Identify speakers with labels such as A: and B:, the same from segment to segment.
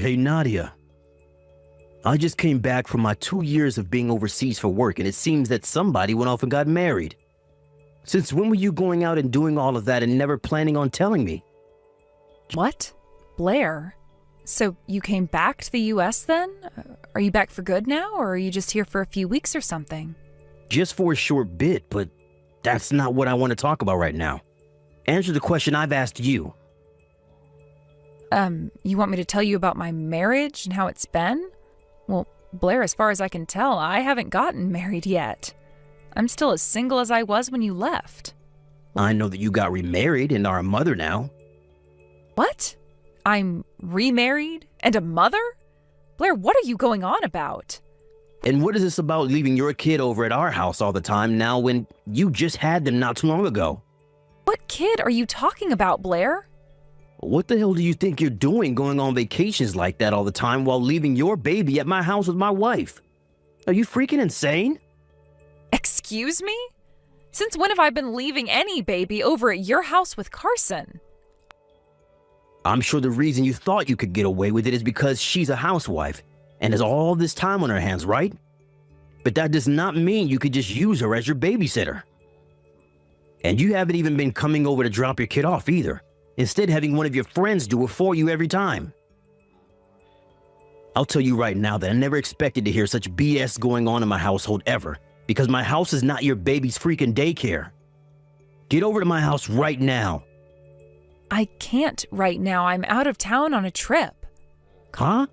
A: Hey, Nadia. I just came back from my 2 years of being overseas for work, and it seems that somebody went off and got married. Since when were you going out and doing all of that and never planning on telling me?
B: What? Blair? So you came back to the US then? Are you back for good now, or are you just here for a few weeks or something?
A: Just for a short bit, but that's not what I want to talk about right now. Answer the question I've asked you.
B: You want me to tell you about my marriage and how it's been? Well, Blair, as far as I can tell, I haven't gotten married yet. I'm still as single as I was when you left.
A: I know that you got remarried and are a mother now.
B: What? I'm remarried and a mother? Blair, what are you going on about?
A: And what is this about leaving your kid over at our house all the time now when you just had them not too long ago?
B: What kid are you talking about, Blair?
A: What the hell do you think you're doing going on vacations like that all the time while leaving your baby at my house with my wife? Are you freaking insane?
B: Excuse me? Since when have I been leaving any baby over at your house with Carson?
A: I'm sure the reason you thought you could get away with it is because she's a housewife and has all this time on her hands, right? But that does not mean you could just use her as your babysitter. And you haven't even been coming over to drop your kid off either. Instead, having one of your friends do it for you every time. I'll tell you right now that I never expected to hear such BS going on in my household ever, because my house is not your baby's freaking daycare. Get over to my house right now.
B: I can't right now. I'm out of town on a trip.
A: Huh?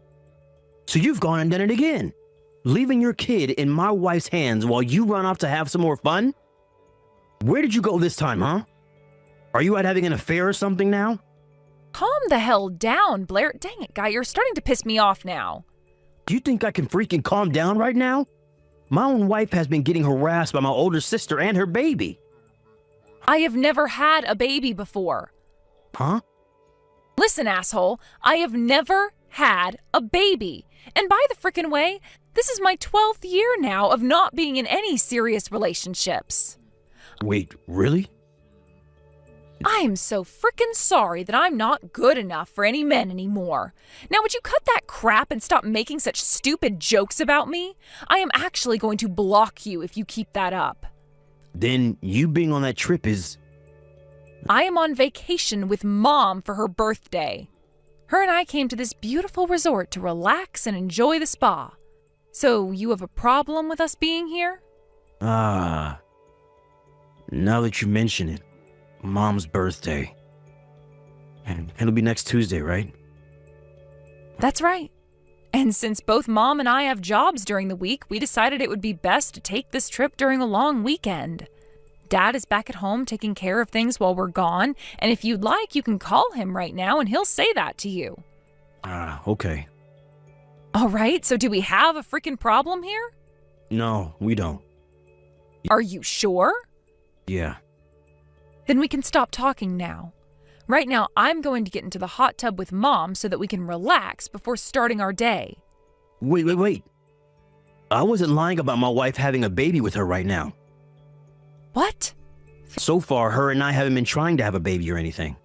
A: So you've gone and done it again, leaving your kid in my wife's hands while you run off to have some more fun? Where did you go this time, huh? Are you out having an affair or something now?
B: Calm the hell down, Blair. Dang it, guy, you're starting to piss me off now.
A: Do you think I can freaking calm down right now? My own wife has been getting harassed by my older sister and her baby.
B: I have never had a baby before.
A: Huh?
B: Listen, asshole, I have never had a baby. And by the frickin' way, this is my 12th year now of not being in any serious relationships.
A: Wait, really?
B: I am so frickin' sorry that I'm not good enough for any men anymore. Now, would you cut that crap and stop making such stupid jokes about me? I am actually going to block you if you keep that up.
A: Then you being on that trip is...
B: I am on vacation with Mom for her birthday. Her and I came to this beautiful resort to relax and enjoy the spa. So you have a problem with us being here?
A: Now that you mention it. Mom's birthday. And it'll be next Tuesday, right?
B: That's right. And since both Mom and I have jobs during the week, we decided it would be best to take this trip during a long weekend. Dad is back at home taking care of things while we're gone, and if you'd like, you can call him right now and he'll say that to you.
A: Okay.
B: All right, so do we have a freaking problem here?
A: No, we don't.
B: Are you sure?
A: Yeah.
B: Then we can stop talking now. Right now, I'm going to get into the hot tub with Mom so that we can relax before starting our day.
A: Wait. I wasn't lying about my wife having a baby with her right now.
B: What?
A: So far, her and I haven't been trying to have a baby or anything.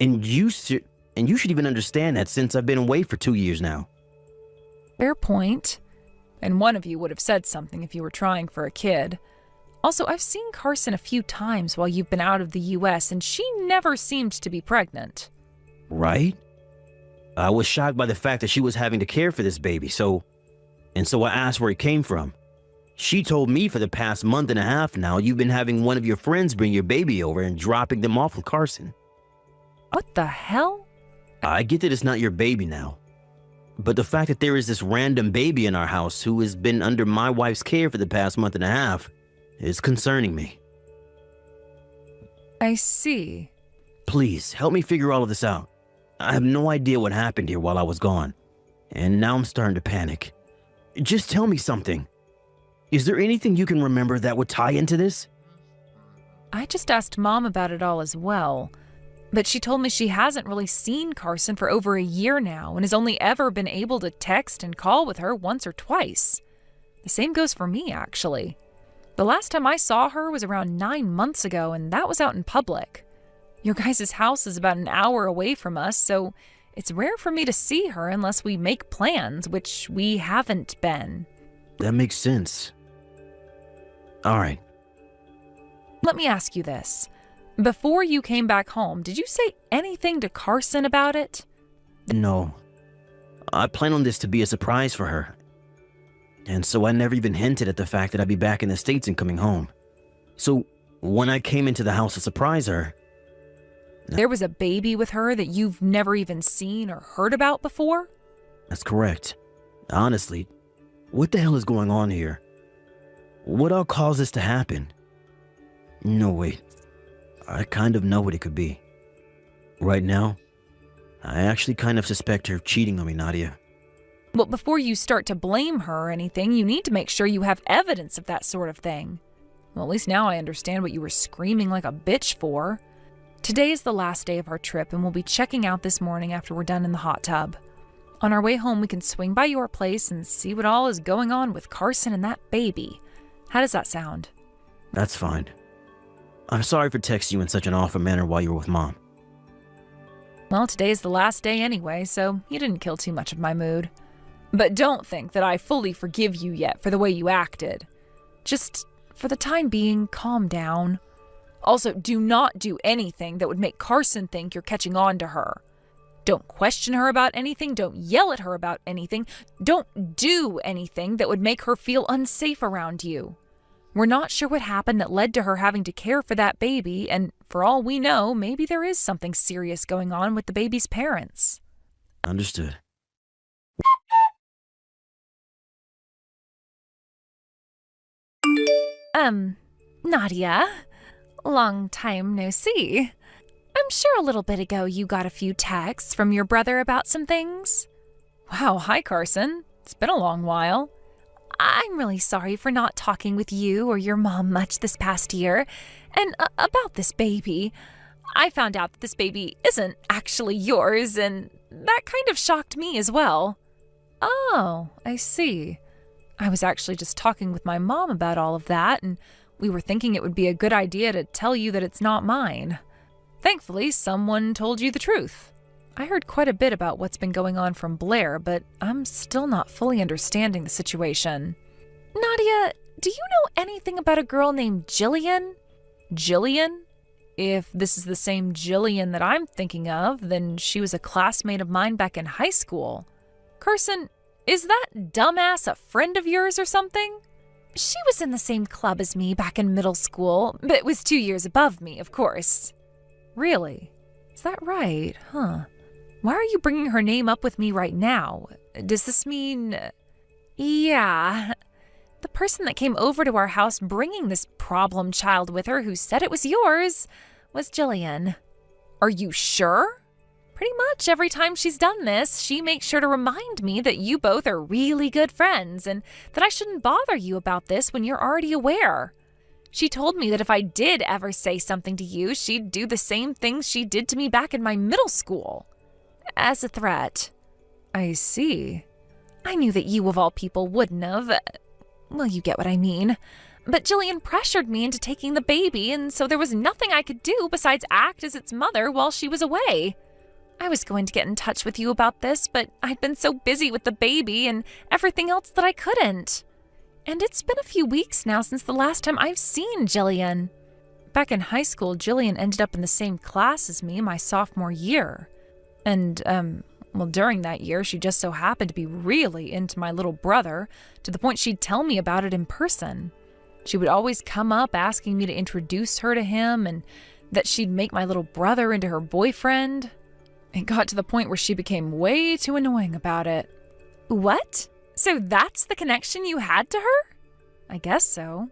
A: And you should even understand that since I've been away for 2 years now.
B: Fair point. And one of you would have said something if you were trying for a kid. Also, I've seen Carson a few times while you've been out of the US, and she never seemed to be pregnant.
A: Right? I was shocked by the fact that she was having to care for this baby, so I asked where it came from. She told me for the past month and a half now, you've been having one of your friends bring your baby over and dropping them off with Carson.
B: What the hell?
A: I get that it's not your baby now, but the fact that there is this random baby in our house who has been under my wife's care for the past month and a half is concerning me.
B: I see.
A: Please, help me figure all of this out. I have no idea what happened here while I was gone, and now I'm starting to panic. Just tell me something. Is there anything you can remember that would tie into this?
B: I just asked Mom about it all as well, but she told me she hasn't really seen Carson for over a year now and has only ever been able to text and call with her once or twice. The same goes for me, actually. The last time I saw her was around 9 months ago, and that was out in public. Your guys' house is about an hour away from us, so It's rare for me to see her unless we make plans, which we haven't been.
A: That makes sense. All right.
B: Let me ask you this. Before you came back home, did you say anything to Carson about it?
A: No. I plan on this to be a surprise for her. And so I never even hinted at the fact that I'd be back in the States and coming home. So when I came into the house to surprise her...
B: There was a baby with her that you've never even seen or heard about before?
A: That's correct. Honestly, what the hell is going on here? What all caused this to happen? No, wait. I kind of know what it could be. Right now, I actually kind of suspect her of cheating on me, Nadia.
B: Well, before you start to blame her or anything, you need to make sure you have evidence of that sort of thing. Well, at least now I understand what you were screaming like a bitch for. Today is the last day of our trip, and we'll be checking out this morning after we're done in the hot tub. On our way home, we can swing by your place and see what all is going on with Carson and that baby. How does that sound?
A: That's fine. I'm sorry for texting you in such an awful manner while you were with Mom.
B: Well, today is the last day anyway, so you didn't kill too much of my mood. But don't think that I fully forgive you yet for the way you acted. Just, for the time being, calm down. Also, do not do anything that would make Carson think you're catching on to her. Don't question her about anything. Don't yell at her about anything. Don't do anything that would make her feel unsafe around you. We're not sure what happened that led to her having to care for that baby, and for all we know, maybe there is something serious going on with the baby's parents.
A: Understood.
C: Nadia, long time no see. I'm sure a little bit ago you got a few texts from your brother about some things.
B: Wow, hi Carson. It's been a long while.
C: I'm really sorry for not talking with you or your mom much this past year. And about this baby. I found out that this baby isn't actually yours, and that kind of shocked me as well.
B: Oh, I see. I was actually just talking with my mom about all of that, and we were thinking it would be a good idea to tell you that it's not mine. Thankfully, someone told you the truth. I heard quite a bit about what's been going on from Blair, but I'm still not fully understanding the situation.
C: Nadia, do you know anything about a girl named Jillian?
B: Jillian? If this is the same Jillian that I'm thinking of, then she was a classmate of mine back in high school. Carson, is that dumbass a friend of yours or something?
C: She was in the same club as me back in middle school, but was 2 years above me, of course.
B: Really? Is that right? Huh. Why are you bringing her name up with me right now? Does this mean...
C: Yeah. The person that came over to our house bringing this problem child with her who said it was yours was Jillian.
B: Are you sure?
C: Pretty much every time she's done this, she makes sure to remind me that you both are really good friends and that I shouldn't bother you about this when you're already aware. She told me that if I did ever say something to you, she'd do the same things she did to me back in my middle school. As a threat.
B: I see.
C: I knew that you of all people wouldn't have. Well, you get what I mean. But Jillian pressured me into taking the baby, and so there was nothing I could do besides act as its mother while she was away. I was going to get in touch with you about this, but I'd been so busy with the baby and everything else that I couldn't. And it's been a few weeks now since the last time I've seen Jillian.
B: Back in high school, Jillian ended up in the same class as me my sophomore year. And, during that year, she just so happened to be really into my little brother, to the point she'd tell me about it in person. She would always come up asking me to introduce her to him, and that she'd make my little brother into her boyfriend. It got to the point where she became way too annoying about it.
C: What? So that's the connection you had to her?
B: I guess so.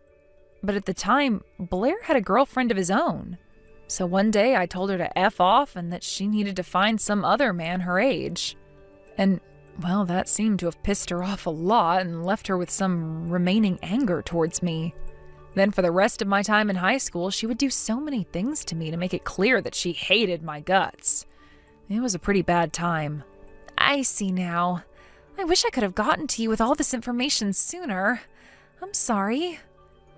B: But at the time, Blair had a girlfriend of his own. So one day I told her to F off and that she needed to find some other man her age. And, well, that seemed to have pissed her off a lot and left her with some remaining anger towards me. Then for the rest of my time in high school, she would do so many things to me to make it clear that she hated my guts. It was a pretty bad time.
C: I see now. I wish I could have gotten to you with all this information sooner. I'm sorry.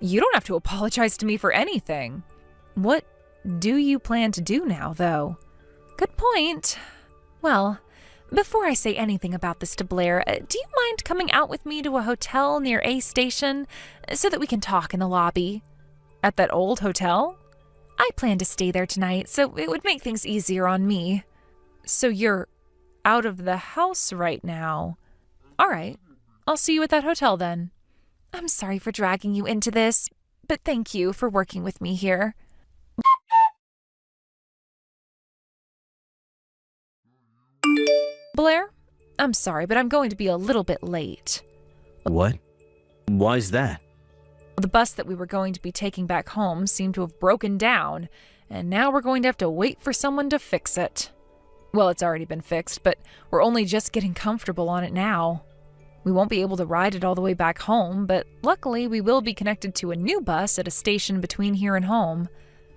B: You don't have to apologize to me for anything. What do you plan to do now, though?
C: Good point. Well, Before I say anything about this to Blair, do you mind coming out with me to a hotel near A Station so that we can talk in the lobby?
B: At that old hotel?
C: I plan to stay there tonight, so it would make things easier on me.
B: So you're out of the house right now. All right, I'll see you at that hotel then.
C: I'm sorry for dragging you into this, but thank you for working with me here.
B: Blair, I'm sorry, but I'm going to be a little bit late.
A: What? Why's that?
B: The bus that we were going to be taking back home seemed to have broken down, and now we're going to have to wait for someone to fix it. Well, it's already been fixed, but we're only just getting comfortable on it now. We won't be able to ride it all the way back home, but luckily we will be connected to a new bus at a station between here and home.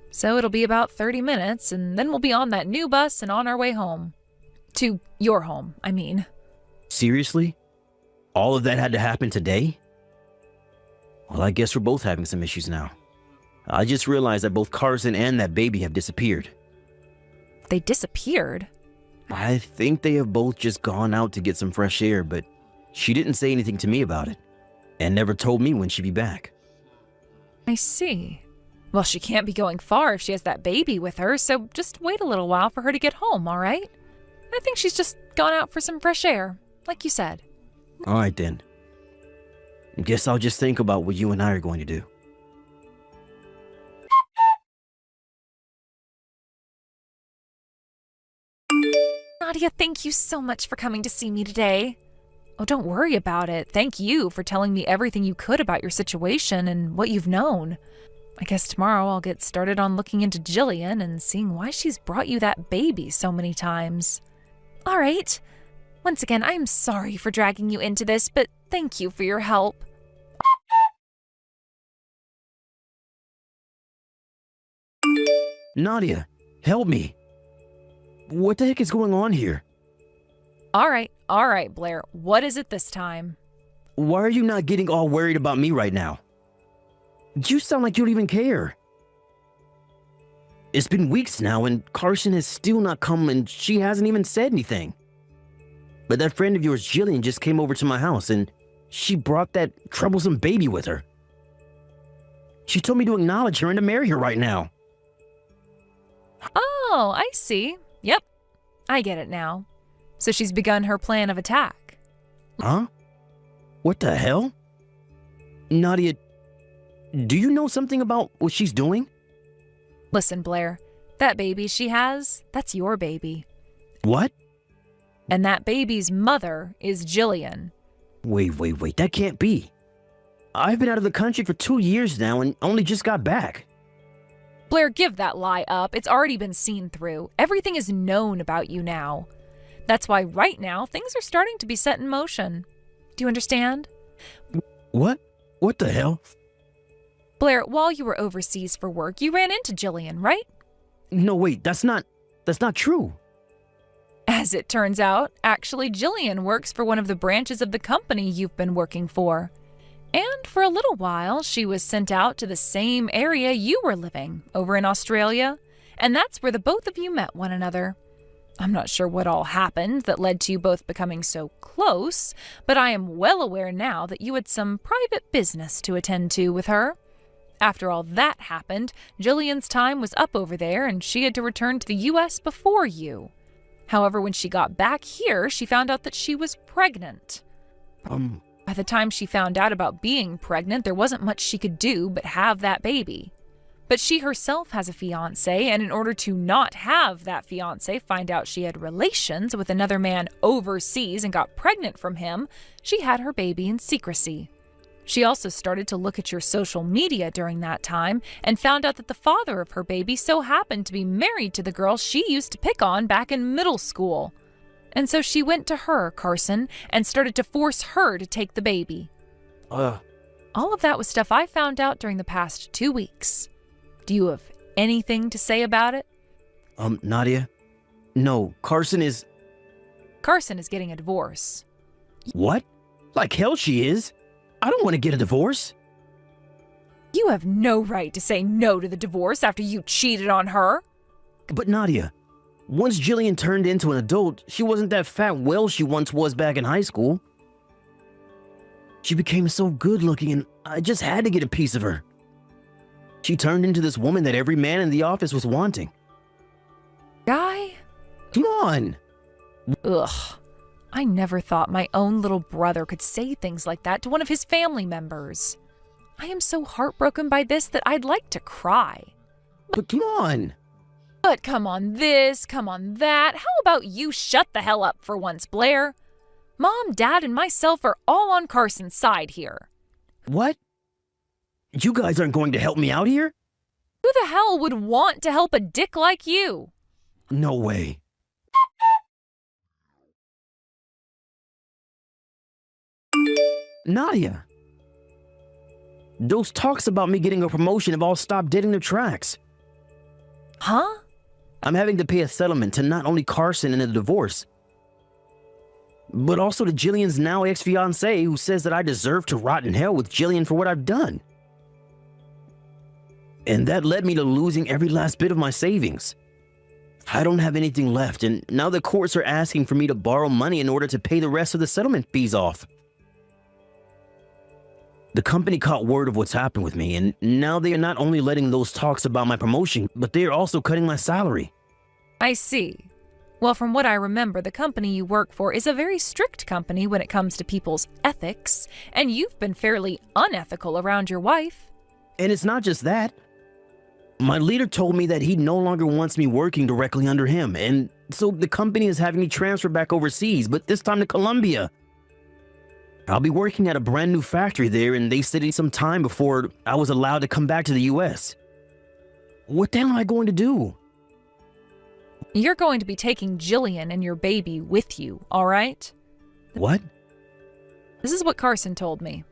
B: So it'll be about 30 minutes, and then we'll be on that new bus and on our way home. To your home, I mean.
A: Seriously? All of that had to happen today? Well, I guess we're both having some issues now. I just realized that both Carson and that baby have disappeared.
B: They disappeared?
A: I think they have both just gone out to get some fresh air, but she didn't say anything to me about it, and never told me when she'd be back.
B: I see. Well, she can't be going far if she has that baby with her, so just wait a little while for her to get home, all right? I think she's just gone out for some fresh air, like you said.
A: All right, then. Guess I'll just think about what you and I are going to do.
C: Nadia, thank you so much for coming to see me today.
B: Oh, don't worry about it. Thank you for telling me everything you could about your situation and what you've known. I guess tomorrow I'll get started on looking into Jillian and seeing why she's brought you that baby so many times.
C: All right. Once again, I'm sorry for dragging you into this, but thank you for your help.
A: Nadia, help me. What the heck is going on here?
B: All right, Blair. What is it this time?
A: Why are you not getting all worried about me right now? You sound like you don't even care. It's been weeks now and Carson has still not come and she hasn't even said anything. But that friend of yours, Jillian, just came over to my house and she brought that troublesome baby with her. She told me to acknowledge her and to marry her right now.
B: Oh, I see. Yep, I get it now. So she's begun her plan of attack.
A: Huh? What the hell? Nadia, do you know something about what she's doing?
B: Listen, Blair, that baby she has, that's your baby.
A: What?
B: And that baby's mother is Jillian.
A: Wait, that can't be. I've been out of the country for 2 years now and only just got back.
B: Blair, give that lie up. It's already been seen through. Everything is known about you now. That's why right now things are starting to be set in motion. Do you understand?
A: What? What the hell?
B: Blair, while you were overseas for work, you ran into Jillian, right?
A: No, wait, that's not true.
B: As it turns out, actually Jillian works for one of the branches of the company you've been working for. And for a little while, she was sent out to the same area you were living, over in Australia, and that's where the both of you met one another. I'm not sure what all happened that led to you both becoming so close, but I am well aware now that you had some private business to attend to with her. After all that happened, Jillian's time was up over there and she had to return to the U.S. before you. However, when she got back here, she found out that she was pregnant. By the time she found out about being pregnant, there wasn't much she could do but have that baby. But she herself has a fiancé, and in order to not have that fiancé find out she had relations with another man overseas and got pregnant from him, she had her baby in secrecy. She also started to look at your social media during that time and found out that the father of her baby so happened to be married to the girl she used to pick on back in middle school. And so she went to her, Carson, and started to force her to take the baby. All of that was stuff I found out during the past 2 weeks. Do you have anything to say about it?
A: Nadia? No, Carson is
B: getting a divorce.
A: What? Like hell she is. I don't want to get a divorce.
B: You have no right to say no to the divorce after you cheated on her.
A: But Nadia, Once Jillian turned into an adult, she wasn't that fat whale she once was back in high school. She became so good looking and I just had to get a piece of her. She turned into this woman that every man in the office was wanting.
B: Guy?
A: Come on!
B: Ugh. I never thought my own little brother could say things like that to one of his family members. I am so heartbroken by this that I'd like to cry.
A: But come on!
B: But come on this, come on that. How about you shut the hell up for once, Blair? Mom, Dad, and myself are all on Carson's side here.
A: What? You guys aren't going to help me out here?
B: Who the hell would want to help a dick like you?
A: No way. Nadia. Those talks about me getting a promotion have all stopped dead in their tracks.
B: Huh?
A: I'm having to pay a settlement to not only Carson in a divorce, but also to Jillian's now ex-fiancé who says that I deserve to rot in hell with Jillian for what I've done. And that led me to losing every last bit of my savings. I don't have anything left, and now the courts are asking for me to borrow money in order to pay the rest of the settlement fees off. The company caught word of what's happened with me, and now they are not only letting those talks about my promotion, but they are also cutting my salary.
B: I see. Well, from what I remember, the company you work for is a very strict company when it comes to people's ethics, and you've been fairly unethical around your wife.
A: And it's not just that. My leader told me that he no longer wants me working directly under him, and so the company is having me transfer back overseas, but this time to Colombia. I'll be working at a brand new factory there, and they said it some time before I was allowed to come back to the US. What the hell am I going to do?
B: You're going to be taking Jillian and your baby with you, all right?
A: What?
B: This is what Carson told me.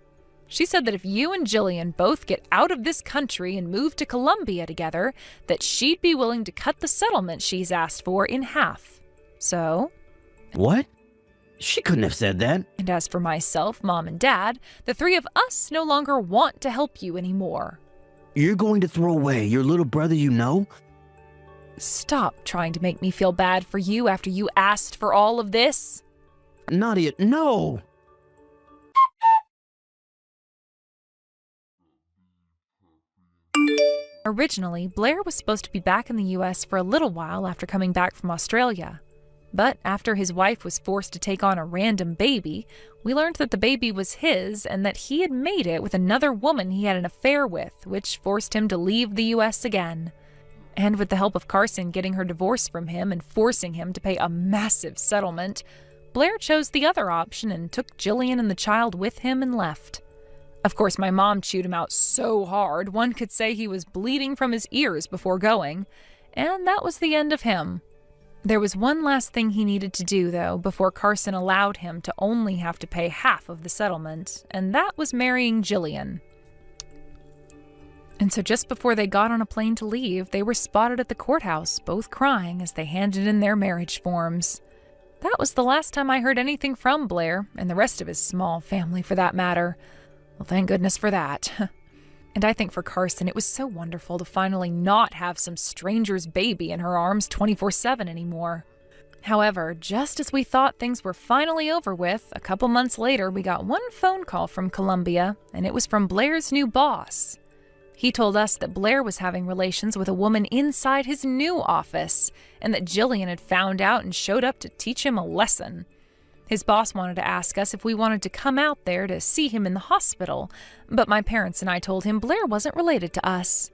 B: She said that if you and Jillian both get out of this country and move to Colombia together, that she'd be willing to cut the settlement she's asked for in half. So?
A: What? She couldn't have said that.
B: And as for myself, Mom, and Dad, the three of us no longer want to help you anymore.
A: You're going to throw away your little brother you know?
B: Stop trying to make me feel bad for you after you asked for all of this.
A: Nadia, no!
B: Originally, Blair was supposed to be back in the US for a little while after coming back from Australia. But after his wife was forced to take on a random baby, we learned that the baby was his and that he had made it with another woman he had an affair with, which forced him to leave the US again. And with the help of Carson getting her divorce from him and forcing him to pay a massive settlement, Blair chose the other option and took Jillian and the child with him and left. Of course, my mom chewed him out so hard, one could say he was bleeding from his ears before going, and that was the end of him. There was one last thing he needed to do, though, before Carson allowed him to only have to pay half of the settlement, and that was marrying Jillian. And so just before they got on a plane to leave, they were spotted at the courthouse, both crying as they handed in their marriage forms. That was the last time I heard anything from Blair, and the rest of his small family for that matter. Well, thank goodness for that. And I think for Carson, it was so wonderful to finally not have some stranger's baby in her arms 24/7 anymore. However, just as we thought things were finally over with, a couple months later, we got one phone call from Colombia, and it was from Blair's new boss. He told us that Blair was having relations with a woman inside his new office, and that Jillian had found out and showed up to teach him a lesson. His boss wanted to ask us if we wanted to come out there to see him in the hospital, but my parents and I told him Blair wasn't related to us.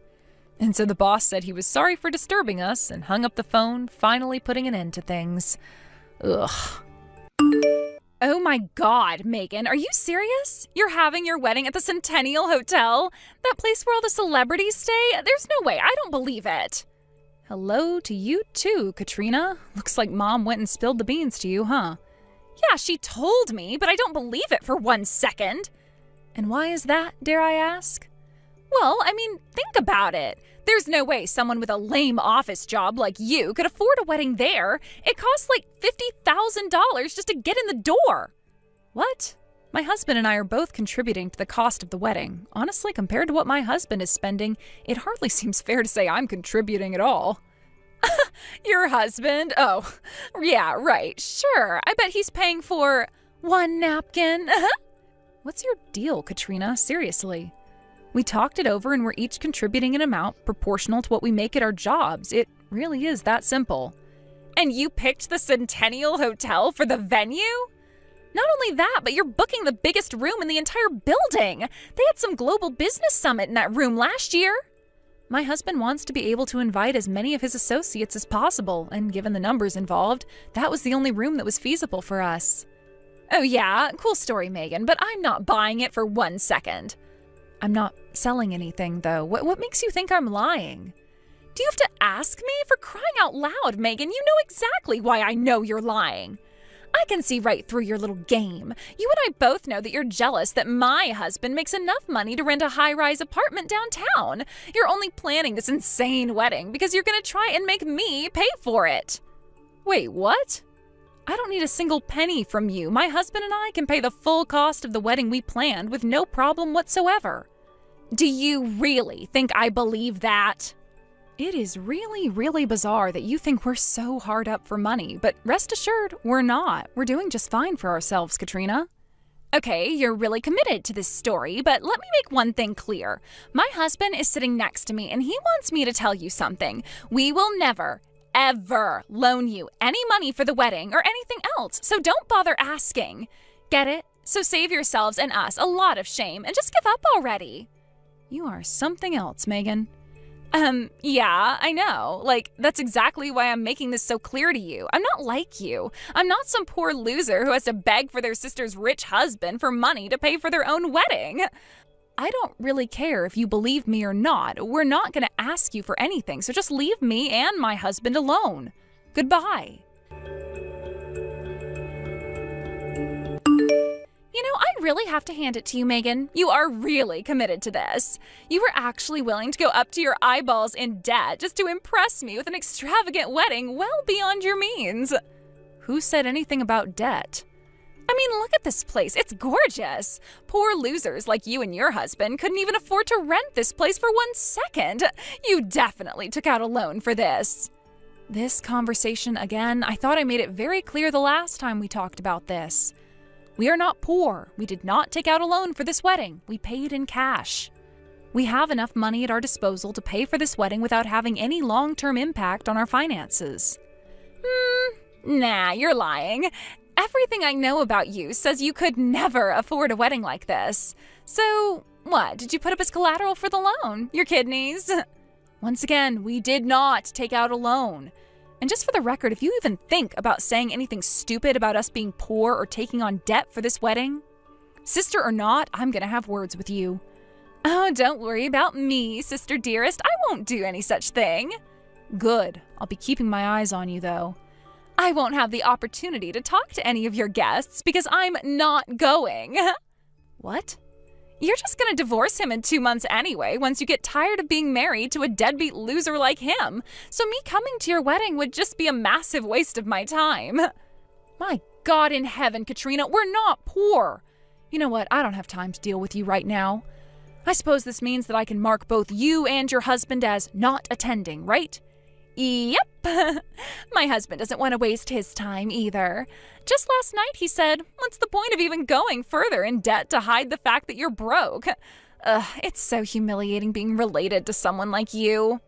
B: And so the boss said he was sorry for disturbing us and hung up the phone, finally putting an end to things. Ugh. Oh my God, Megan, are you serious? You're having your wedding at the Centennial Hotel? That place where all the celebrities stay? There's no way, I don't believe it. Hello to you too, Katrina. Looks like Mom went and spilled the beans to you, huh? Yeah, she told me, but I don't believe it for 1 second. And why is that, dare I ask? Well, I mean, think about it. There's no way someone with a lame office job like you could afford a wedding there. It costs like $50,000 just to get in the door. What? My husband and I are both contributing to the cost of the wedding. Honestly, compared to what my husband is spending, it hardly seems fair to say I'm contributing at all. Your husband? Oh, yeah, right. Sure. I bet he's paying for one napkin. What's your deal, Katrina? Seriously. We talked it over and we're each contributing an amount proportional to what we make at our jobs. It really is that simple. And you picked the Centennial Hotel for the venue? Not only that, but you're booking the biggest room in the entire building. They had some global business summit in that room last year. My husband wants to be able to invite as many of his associates as possible, and given the numbers involved, that was the only room that was feasible for us. Oh yeah, cool story, Megan, but I'm not buying it for 1 second. I'm not selling anything, though. What makes you think I'm lying? Do you have to ask me? For crying out loud, Megan, you know exactly why I know you're lying. I can see right through your little game. You and I both know that you're jealous that my husband makes enough money to rent a high-rise apartment downtown. You're only planning this insane wedding because you're going to try and make me pay for it. Wait, what? I don't need a single penny from you. My husband and I can pay the full cost of the wedding we planned with no problem whatsoever. Do you really think I believe that? It is really, really bizarre that you think we're so hard up for money, but rest assured, we're not. We're doing just fine for ourselves, Katrina. Okay, you're really committed to this story, but let me make one thing clear. My husband is sitting next to me, and he wants me to tell you something. We will never, ever loan you any money for the wedding or anything else, so don't bother asking. Get it? So save yourselves and us a lot of shame and just give up already. You are something else, Megan. Yeah, I know. Like, that's exactly why I'm making this so clear to you. I'm not like you. I'm not some poor loser who has to beg for their sister's rich husband for money to pay for their own wedding. I don't really care if you believe me or not. We're not going to ask you for anything, so just leave me and my husband alone. Goodbye. You know, I really have to hand it to you, Megan. You are really committed to this. You were actually willing to go up to your eyeballs in debt just to impress me with an extravagant wedding well beyond your means. Who said anything about debt? I mean, look at this place. It's gorgeous. Poor losers like you and your husband couldn't even afford to rent this place for 1 second. You definitely took out a loan for this. This conversation again, I thought I made it very clear the last time we talked about this. We are not poor. We did not take out a loan for this wedding. We paid in cash. We have enough money at our disposal to pay for this wedding without having any long-term impact on our finances. Nah, you're lying. Everything I know about you says you could never afford a wedding like this. So, what, did you put up as collateral for the loan? Your kidneys? Once again, we did not take out a loan. And just for the record, if you even think about saying anything stupid about us being poor or taking on debt for this wedding, sister or not, I'm gonna have words with you. Oh, don't worry about me, sister dearest. I won't do any such thing. Good. I'll be keeping my eyes on you, though. I won't have the opportunity to talk to any of your guests because I'm not going. What? You're just gonna divorce him in 2 months anyway, once you get tired of being married to a deadbeat loser like him. So me coming to your wedding would just be a massive waste of my time. My God in heaven, Katrina, we're not poor. You know what? I don't have time to deal with you right now. I suppose this means that I can mark both you and your husband as not attending, right? Yep. My husband doesn't want to waste his time either. Just last night he said, what's the point of even going further in debt to hide the fact that you're broke? It's so humiliating being related to someone like you.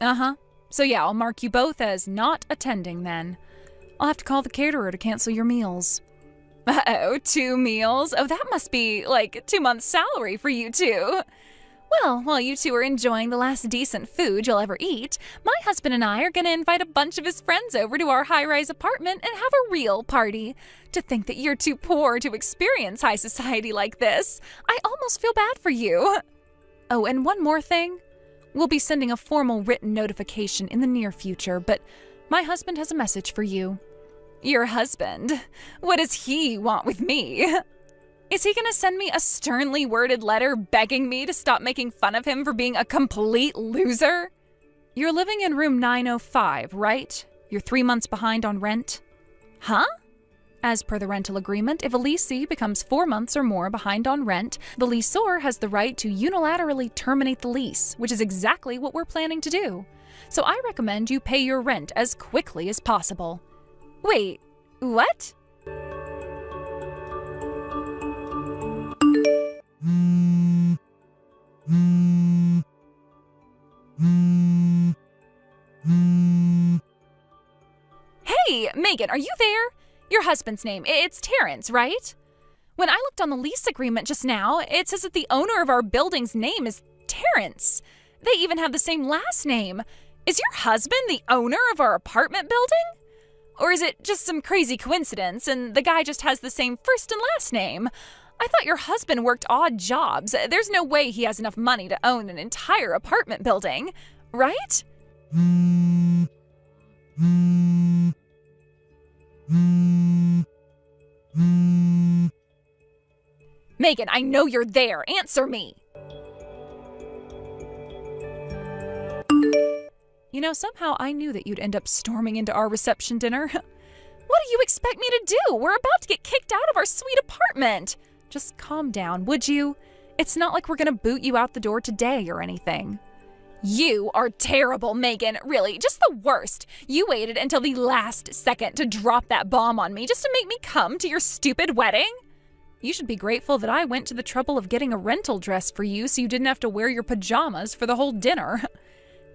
B: So yeah, I'll mark you both as not attending then. I'll have to call the caterer to cancel your meals. Uh-oh, 2 meals? Oh, that must be like 2 months' salary for you two. Well, while you two are enjoying the last decent food you'll ever eat, my husband and I are going to invite a bunch of his friends over to our high-rise apartment and have a real party. To think that you're too poor to experience high society like this, I almost feel bad for you. Oh, and one more thing. We'll be sending a formal written notification in the near future, but my husband has a message for you. Your husband? What does he want with me? Is he gonna send me a sternly worded letter begging me to stop making fun of him for being a complete loser? You're living in room 905, right? You're 3 months behind on rent? Huh? As per the rental agreement, if a leasee becomes 4 months or more behind on rent, the lessor has the right to unilaterally terminate the lease, which is exactly what we're planning to do. so I recommend you pay your rent as quickly as possible. Wait, what? Hey, Megan, are you there? Your husband's name, it's Terrence, right? When I looked on the lease agreement just now, it says that the owner of our building's name is Terrence. They even have the same last name. Is your husband the owner of our apartment building? Or is it just some crazy coincidence and the guy just has the same first and last name? I thought your husband worked odd jobs. There's no way he has enough money to own an entire apartment building, right? Megan, I know you're there. Answer me. You know, somehow I knew that you'd end up storming into our reception dinner. What do you expect me to do? We're about to get kicked out of our sweet apartment. Just calm down, would you? It's not like we're gonna boot you out the door today or anything. You are terrible, Megan. Really, just the worst. You waited until the last second to drop that bomb on me just to make me come to your stupid wedding. You should be grateful that I went to the trouble of getting a rental dress for you so you didn't have to wear your pajamas for the whole dinner.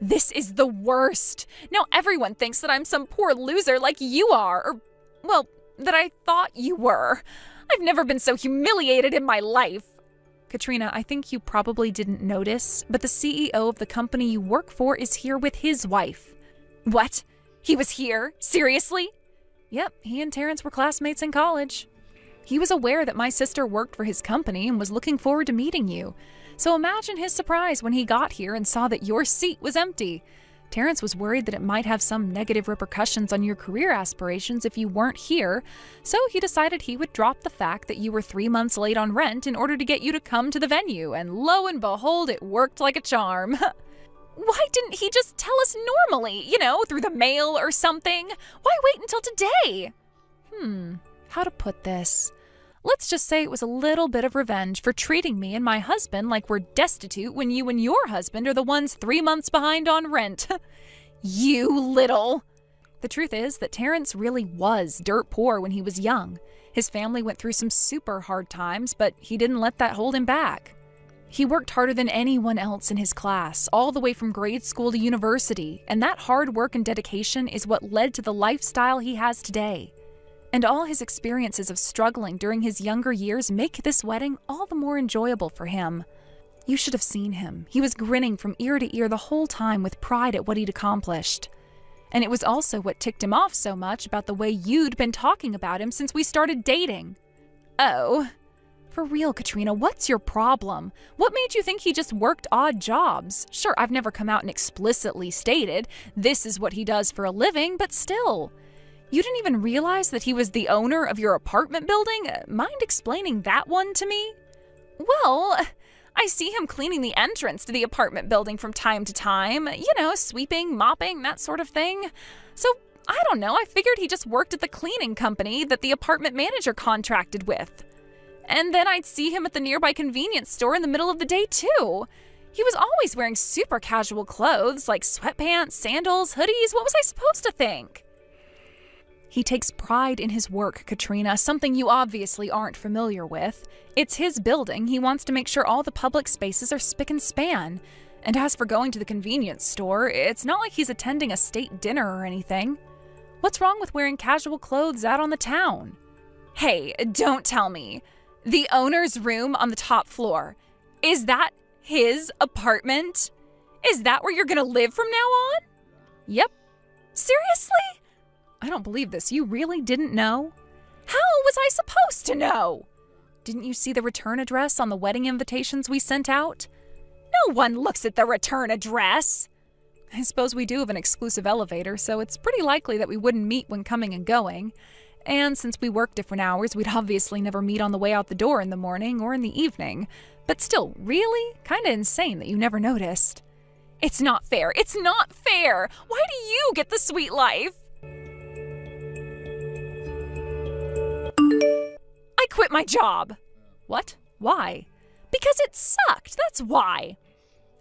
B: This is the worst. Now everyone thinks that I'm some poor loser like you are, or, well, that I thought you were. I've never been so humiliated in my life. Katrina, I think you probably didn't notice, but the CEO of the company you work for is here with his wife. What? He was here? Seriously? Yep, he and Terrence were classmates in college. He was aware that my sister worked for his company and was looking forward to meeting you. So imagine his surprise when he got here and saw that your seat was empty. Terrence was worried that it might have some negative repercussions on your career aspirations if you weren't here, so he decided he would drop the fact that you were 3 months late on rent in order to get you to come to the venue, and lo and behold, it worked like a charm. Why didn't he just tell us normally, through the mail or something? Why wait until today? How to put this? Let's just say it was a little bit of revenge for treating me and my husband like we're destitute when you and your husband are the ones 3 months behind on rent. You little... The truth is that Terrence really was dirt poor when he was young. His family went through some super hard times, but he didn't let that hold him back. He worked harder than anyone else in his class, all the way from grade school to university, and that hard work and dedication is what led to the lifestyle he has today. And all his experiences of struggling during his younger years make this wedding all the more enjoyable for him. You should have seen him. He was grinning from ear to ear the whole time with pride at what he'd accomplished. And it was also what ticked him off so much about the way you'd been talking about him since we started dating. Oh, for real, Katrina, what's your problem? What made you think he just worked odd jobs? Sure, I've never come out and explicitly stated this is what he does for a living, but still... You didn't even realize that he was the owner of your apartment building? Mind explaining that one to me? Well, I see him cleaning the entrance to the apartment building from time to time. Sweeping, mopping, that sort of thing. So, I don't know, I figured he just worked at the cleaning company that the apartment manager contracted with. And then I'd see him at the nearby convenience store in the middle of the day, too. He was always wearing super casual clothes, like sweatpants, sandals, hoodies. What was I supposed to think? He takes pride in his work, Katrina, something you obviously aren't familiar with. It's his building. He wants to make sure all the public spaces are spick and span. And as for going to the convenience store, it's not like he's attending a state dinner or anything. What's wrong with wearing casual clothes out on the town? Hey, don't tell me. The owner's room on the top floor. Is that his apartment? Is that where you're gonna live from now on? Yep. Seriously? I don't believe this. You really didn't know? How was I supposed to know? Didn't you see the return address on the wedding invitations we sent out? No one looks at the return address. I suppose we do have an exclusive elevator, so it's pretty likely that we wouldn't meet when coming and going. And since we work different hours, we'd obviously never meet on the way out the door in the morning or in the evening. But still, really? Kinda insane that you never noticed. It's not fair. It's not fair. Why do you get the sweet life? I quit my job. What? Why? Because it sucked, that's why.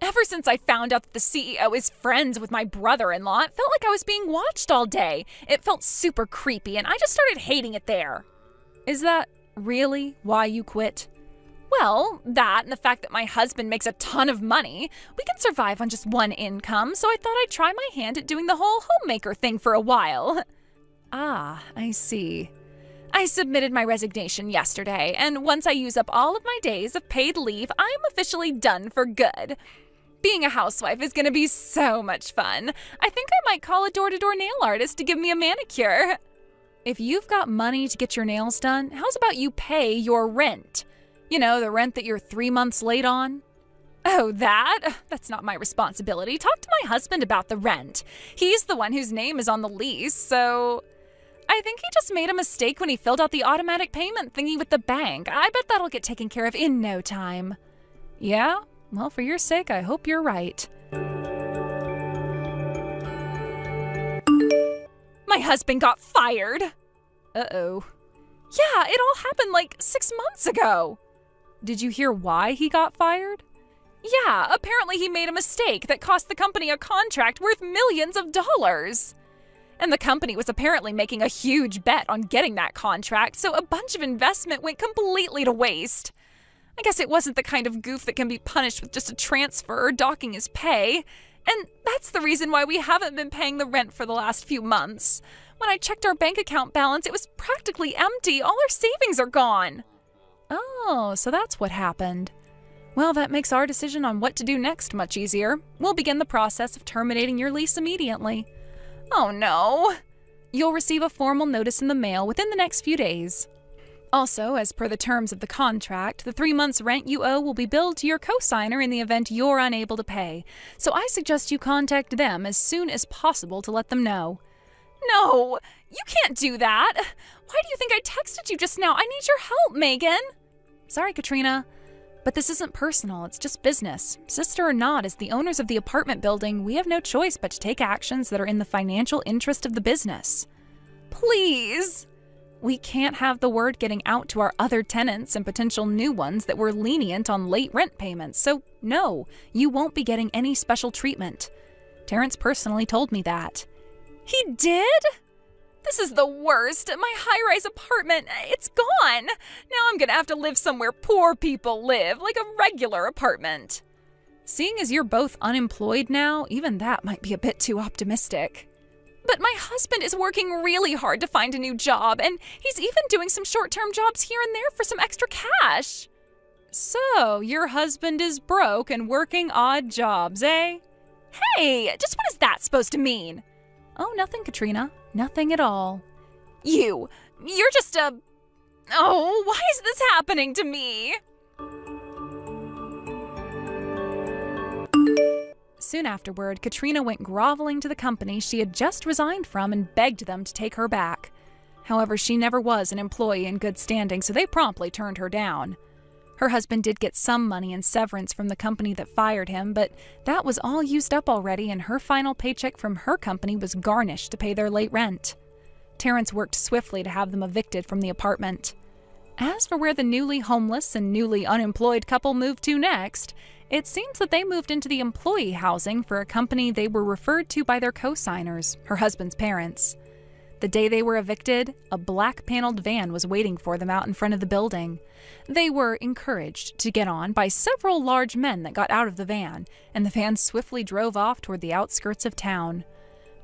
C: Ever since I found out that the CEO is friends with my brother-in-law, it felt like I was being watched all day. It felt super creepy, and I just started hating it there.
B: Is that really why you quit?
C: Well, that and the fact that my husband makes a ton of money. We can survive on just one income, so I thought I'd try my hand at doing the whole homemaker thing for a while.
B: Ah, I see.
C: I submitted my resignation yesterday, and once I use up all of my days of paid leave, I'm officially done for good. Being a housewife is going to be so much fun. I think I might call a door-to-door nail artist to give me a manicure.
B: If you've got money to get your nails done, how's about you pay your rent? You know, the rent that you're 3 months late on?
C: Oh, that? That's not my responsibility. Talk to my husband about the rent. He's the one whose name is on the lease, so... I think he just made a mistake when he filled out the automatic payment thingy with the bank. I bet that'll get taken care of in no time.
B: Yeah? Well, for your sake, I hope you're right.
C: My husband got fired.
B: Uh-oh.
C: Yeah, it all happened like 6 months ago.
B: Did you hear why he got fired?
C: Yeah, apparently he made a mistake that cost the company a contract worth millions of dollars. And the company was apparently making a huge bet on getting that contract, so a bunch of investment went completely to waste. I guess it wasn't the kind of goof that can be punished with just a transfer or docking his pay. And that's the reason why we haven't been paying the rent for the last few months. When I checked our bank account balance, it was practically empty. All our savings are gone.
B: Oh, so that's what happened. Well, that makes our decision on what to do next much easier. We'll begin the process of terminating your lease immediately.
C: Oh no.
B: You'll receive a formal notice in the mail within the next few days. Also, as per the terms of the contract, the 3 months' rent you owe will be billed to your co-signer in the event you're unable to pay. So I suggest you contact them as soon as possible to let them know.
C: No, you can't do that. Why do you think I texted you just now? I need your help, Megan.
B: Sorry, Katrina, but this isn't personal. It's just business. Sister or not, as the owners of the apartment building, we have no choice but to take actions that are in the financial interest of the business.
C: Please.
B: We can't have the word getting out to our other tenants and potential new ones that we're lenient on late rent payments, so no, you won't be getting any special treatment. Terrence personally told me that.
C: He did? This is the worst. My high-rise apartment, it's gone. Now I'm gonna have to live somewhere poor people live, like a regular apartment.
B: Seeing as you're both unemployed now, even that might be a bit too optimistic.
C: But my husband is working really hard to find a new job, and he's even doing some short-term jobs here and there for some extra cash.
B: So, your husband is broke and working odd jobs, eh?
C: Hey, just what is that supposed to mean?
B: Oh, nothing, Katrina. Nothing at all.
C: You're just a... Oh, why is this happening to me?
B: Soon afterward, Katrina went groveling to the company she had just resigned from and begged them to take her back. However, she never was an employee in good standing, so they promptly turned her down. Her husband did get some money and severance from the company that fired him, but that was all used up already, and her final paycheck from her company was garnished to pay their late rent. Terrence worked swiftly to have them evicted from the apartment. As for where the newly homeless and newly unemployed couple moved to next, it seems that they moved into the employee housing for a company they were referred to by their co-signers, her husband's parents. The day they were evicted, a black-paneled van was waiting for them out in front of the building. They were encouraged to get on by several large men that got out of the van, and the van swiftly drove off toward the outskirts of town.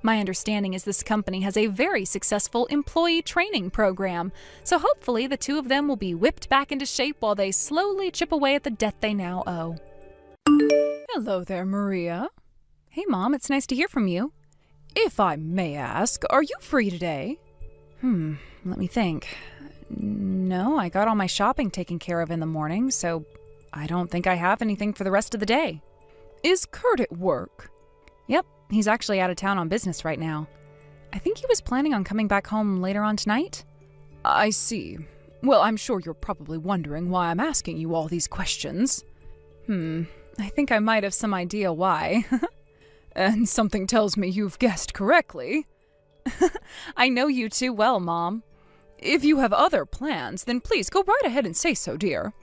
B: My understanding is this company has a very successful employee training program, so hopefully the two of them will be whipped back into shape while they slowly chip away at the debt they now owe.
D: Hello there, Maria.
B: Hey, Mom, it's nice to hear from you.
D: If I may ask, are you free today?
B: Let me think. No, I got all my shopping taken care of in the morning, so I don't think I have anything for the rest of the day.
D: Is Kurt at work?
B: Yep, he's actually out of town on business right now. I think he was planning on coming back home later on tonight.
D: I see. Well, I'm sure you're probably wondering why I'm asking you all these questions.
B: I think I might have some idea why.
D: And something tells me you've guessed correctly.
B: I know you too well, Mom.
D: If you have other plans, then please go right ahead and say so, dear.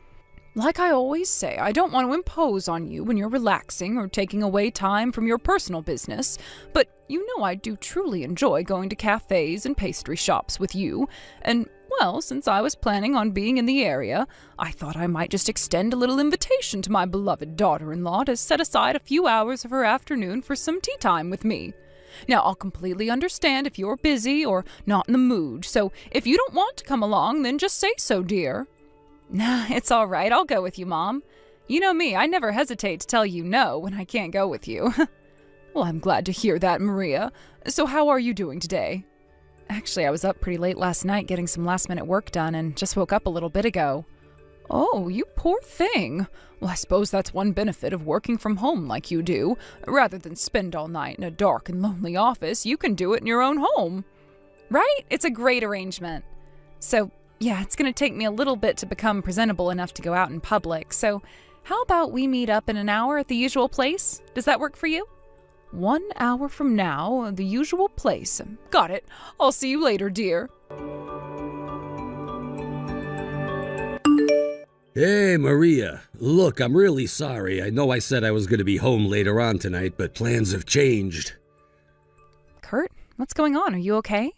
D: Like I always say, I don't want to impose on you when you're relaxing or taking away time from your personal business, but you know I do truly enjoy going to cafes and pastry shops with you, and, well, since I was planning on being in the area, I thought I might just extend a little invitation to my beloved daughter-in-law to set aside a few hours of her afternoon for some tea time with me. Now, I'll completely understand if you're busy or not in the mood, so if you don't want to come along, then just say so, dear. Nah, it's all right. I'll go with you, Mom. You know me, I never hesitate to tell you no when I can't go with you. Well, I'm glad to hear that, Maria. So how are you doing today? Actually, I was up pretty late last night getting some last-minute work done and just woke up a little bit ago. Oh, you poor thing. Well, I suppose that's one benefit of working from home like you do. Rather than spend all night in a dark and lonely office, you can do it in your own home.
B: Right? It's a great arrangement. So, yeah, it's going to take me a little bit to become presentable enough to go out in public. So, how about we meet up in an hour at the usual place? Does that work for you?
D: 1 hour from now, the usual place. Got it. I'll see you later, dear.
E: Hey, Maria. Look, I'm really sorry. I know I said I was going to be home later on tonight, but plans have changed.
B: Kurt, what's going on? Are you okay?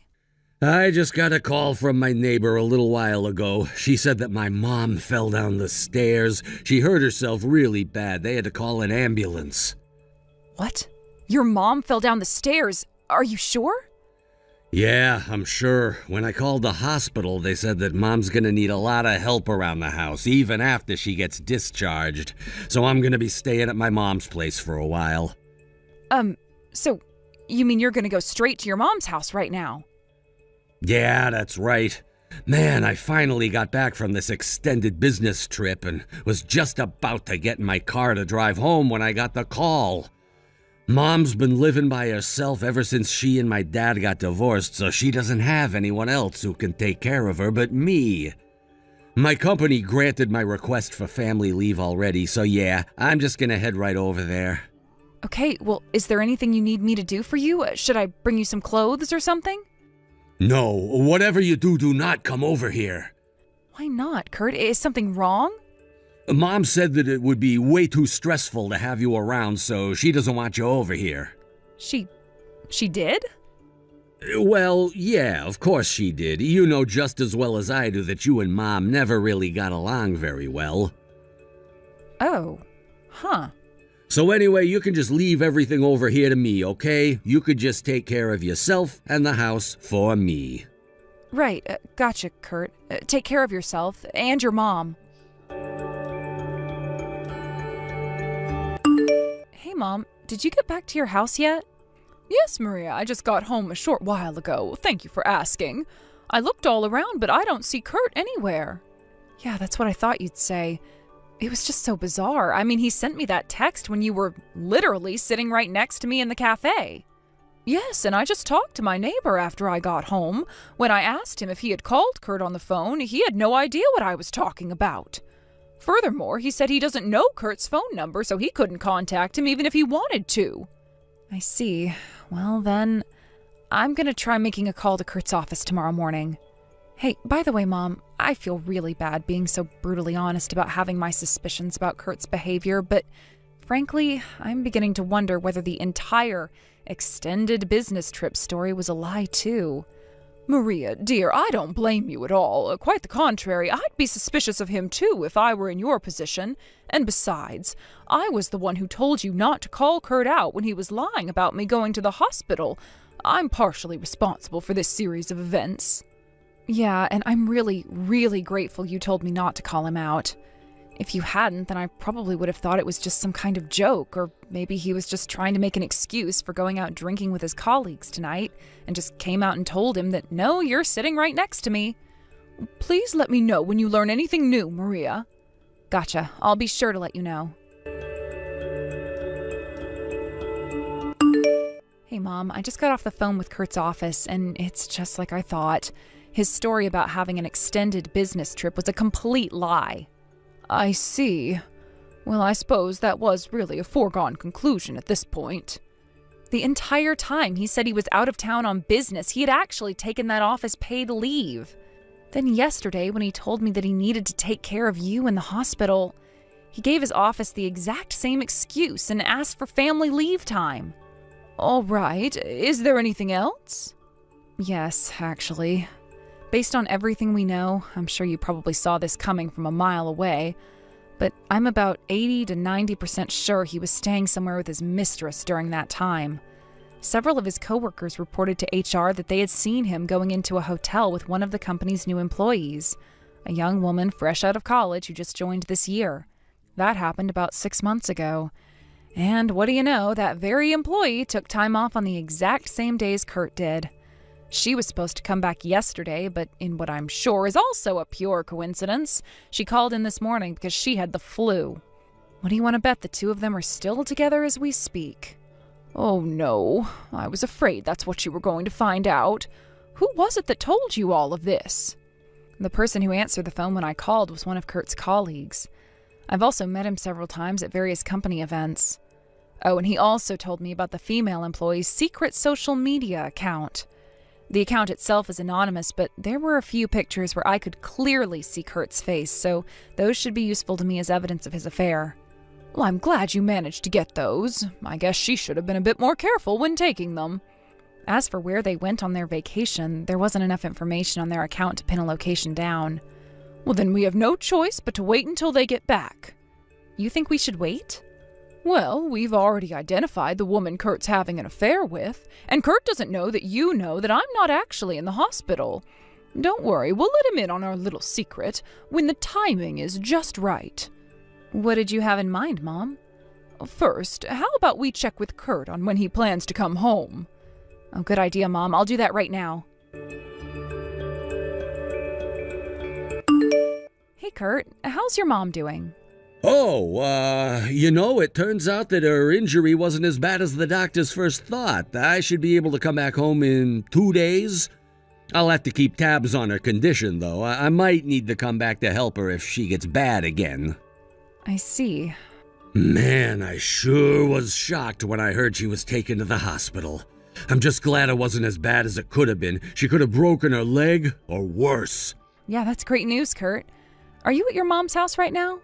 E: I just got a call from my neighbor a little while ago. She said that my mom fell down the stairs. She hurt herself really bad. They had to call an ambulance.
B: What? Your mom fell down the stairs? Are you sure?
E: Yeah, I'm sure. When I called the hospital, they said that Mom's gonna need a lot of help around the house, even after she gets discharged. So I'm gonna be staying at my mom's place for a while.
B: So you mean you're gonna go straight to your mom's house right now?
E: Yeah, that's right. Man, I finally got back from this extended business trip and was just about to get in my car to drive home when I got the call. Mom's been living by herself ever since she and my dad got divorced, so she doesn't have anyone else who can take care of her but me. My company granted my request for family leave already, so yeah, I'm just gonna head right over there.
B: Okay, well, is there anything you need me to do for you? Should I bring you some clothes or something?
E: No, whatever you do, do not come over here.
B: Why not, Kurt? Is something wrong?
E: Mom said that it would be way too stressful to have you around, so she doesn't want you over here.
B: She did?
E: Well, yeah, of course she did. You know just as well as I do that you and Mom never really got along very well.
B: Oh, huh.
E: So anyway, you can just leave everything over here to me, okay? You could just take care of yourself and the house for me.
B: Right, gotcha, Kurt. Take care of yourself and your mom. Hey, Mom, did you get back to your house yet?
D: Yes, Maria, I just got home a short while ago. Thank you for asking. I looked all around, but I don't see Kurt anywhere.
B: Yeah, that's what I thought you'd say. It was just so bizarre. I mean, he sent me that text when you were literally sitting right next to me in the cafe.
D: Yes, and I just talked to my neighbor after I got home. When I asked him if he had called Kurt on the phone, he had no idea what I was talking about. Furthermore, he said he doesn't know Kurt's phone number, so he couldn't contact him even if he wanted to.
B: I see. Well, then, I'm gonna try making a call to Kurt's office tomorrow morning. Hey, by the way, Mom, I feel really bad being so brutally honest about having my suspicions about Kurt's behavior, but frankly, I'm beginning to wonder whether the entire extended business trip story was a lie, too.
D: Maria, dear, I don't blame you at all. Quite the contrary, I'd be suspicious of him too if I were in your position. And besides, I was the one who told you not to call Kurt out when he was lying about me going to the hospital. I'm partially responsible for this series of events.
B: Yeah, and I'm really, really grateful you told me not to call him out. If you hadn't, then I probably would have thought it was just some kind of joke, or maybe he was just trying to make an excuse for going out drinking with his colleagues tonight, and just came out and told him that, no, you're sitting right next to me.
D: Please let me know when you learn anything new, Maria.
B: Gotcha. I'll be sure to let you know. Hey, Mom, I just got off the phone with Kurt's office, and it's just like I thought. His story about having an extended business trip was a complete lie.
D: I see. Well, I suppose that was really a foregone conclusion at this point.
B: The entire time he said he was out of town on business, he had actually taken that office paid leave. Then yesterday, when he told me that he needed to take care of you in the hospital, he gave his office the exact same excuse and asked for family leave time.
D: All right, is there anything else?
B: Yes, actually. Based on everything we know, I'm sure you probably saw this coming from a mile away, but I'm about 80 to 90% sure he was staying somewhere with his mistress during that time. Several of his coworkers reported to HR that they had seen him going into a hotel with one of the company's new employees, a young woman fresh out of college who just joined this year. That happened about 6 months ago. And what do you know, that very employee took time off on the exact same days Kurt did. She was supposed to come back yesterday, but in what I'm sure is also a pure coincidence, she called in this morning because she had the flu. What do you want to bet the two of them are still together as we speak?
D: Oh no, I was afraid that's what you were going to find out. Who was it that told you all of this?
B: The person who answered the phone when I called was one of Kurt's colleagues. I've also met him several times at various company events. Oh, and he also told me about the female employee's secret social media account. The account itself is anonymous, but there were a few pictures where I could clearly see Kurt's face, so those should be useful to me as evidence of his affair.
D: Well, I'm glad you managed to get those. I guess she should have been a bit more careful when taking them.
B: As for where they went on their vacation, there wasn't enough information on their account to pin a location down.
D: Well, then we have no choice but to wait until they get back.
B: You think we should wait?
D: Well, we've already identified the woman Kurt's having an affair with, and Kurt doesn't know that you know that I'm not actually in the hospital. Don't worry, we'll let him in on our little secret when the timing is just right.
B: What did you have in mind, Mom?
D: First, how about we check with Kurt on when he plans to come home?
B: Oh, good idea, Mom. I'll do that right now. Hey, Kurt, how's your mom doing?
E: Oh, it turns out that her injury wasn't as bad as the doctors first thought. I should be able to come back home in 2 days. I'll have to keep tabs on her condition, though. I might need to come back to help her if she gets bad again.
B: I see.
E: Man, I sure was shocked when I heard she was taken to the hospital. I'm just glad it wasn't as bad as it could have been. She could have broken her leg, or worse.
B: Yeah, that's great news, Kurt. Are you at your mom's house right now?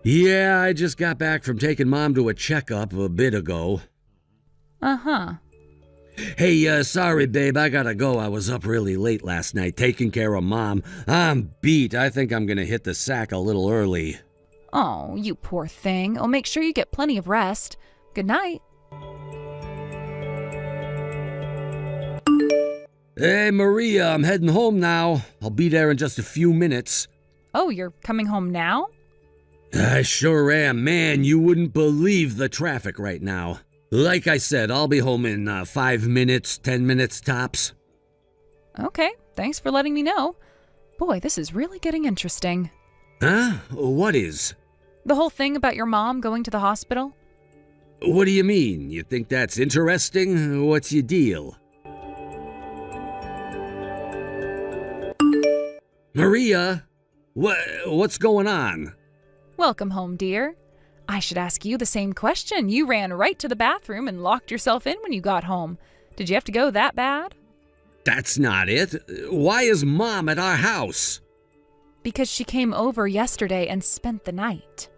E: Yeah, I just got back from taking Mom to a checkup a bit ago.
B: Uh-huh.
E: Hey, sorry, babe, I gotta go. I was up really late last night taking care of Mom. I'm beat. I think I'm gonna hit the sack a little early.
B: Oh, you poor thing. Oh, make sure you get plenty of rest. Good night.
E: Hey, Maria, I'm heading home now. I'll be there in just a few minutes.
B: Oh, you're coming home now?
E: I sure am. Man, you wouldn't believe the traffic right now. Like I said, I'll be home in 5 minutes, 10 minutes tops.
B: Okay, thanks for letting me know. Boy, this is really getting interesting.
E: Huh? What is?
B: The whole thing about your mom going to the hospital?
E: What do you mean? You think that's interesting? What's your deal? Maria? What's going on?
B: Welcome home, dear. I should ask you the same question. You ran right to the bathroom and locked yourself in when you got home. Did you have to go that bad?
E: That's not it. Why is Mom at our house?
B: Because she came over yesterday and spent the night.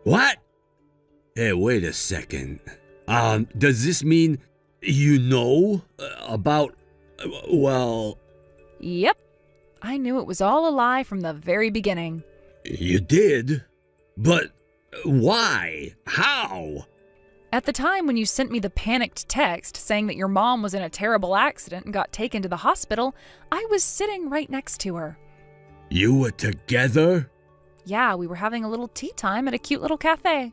E: What? Hey, wait a second. Does this mean you know about, well...
B: Yep. I knew it was all a lie from the very beginning.
E: You did? But why? How?
B: At the time when you sent me the panicked text saying that your mom was in a terrible accident and got taken to the hospital, I was sitting right next to her.
E: You were together?
B: Yeah, we were having a little tea time at a cute little cafe.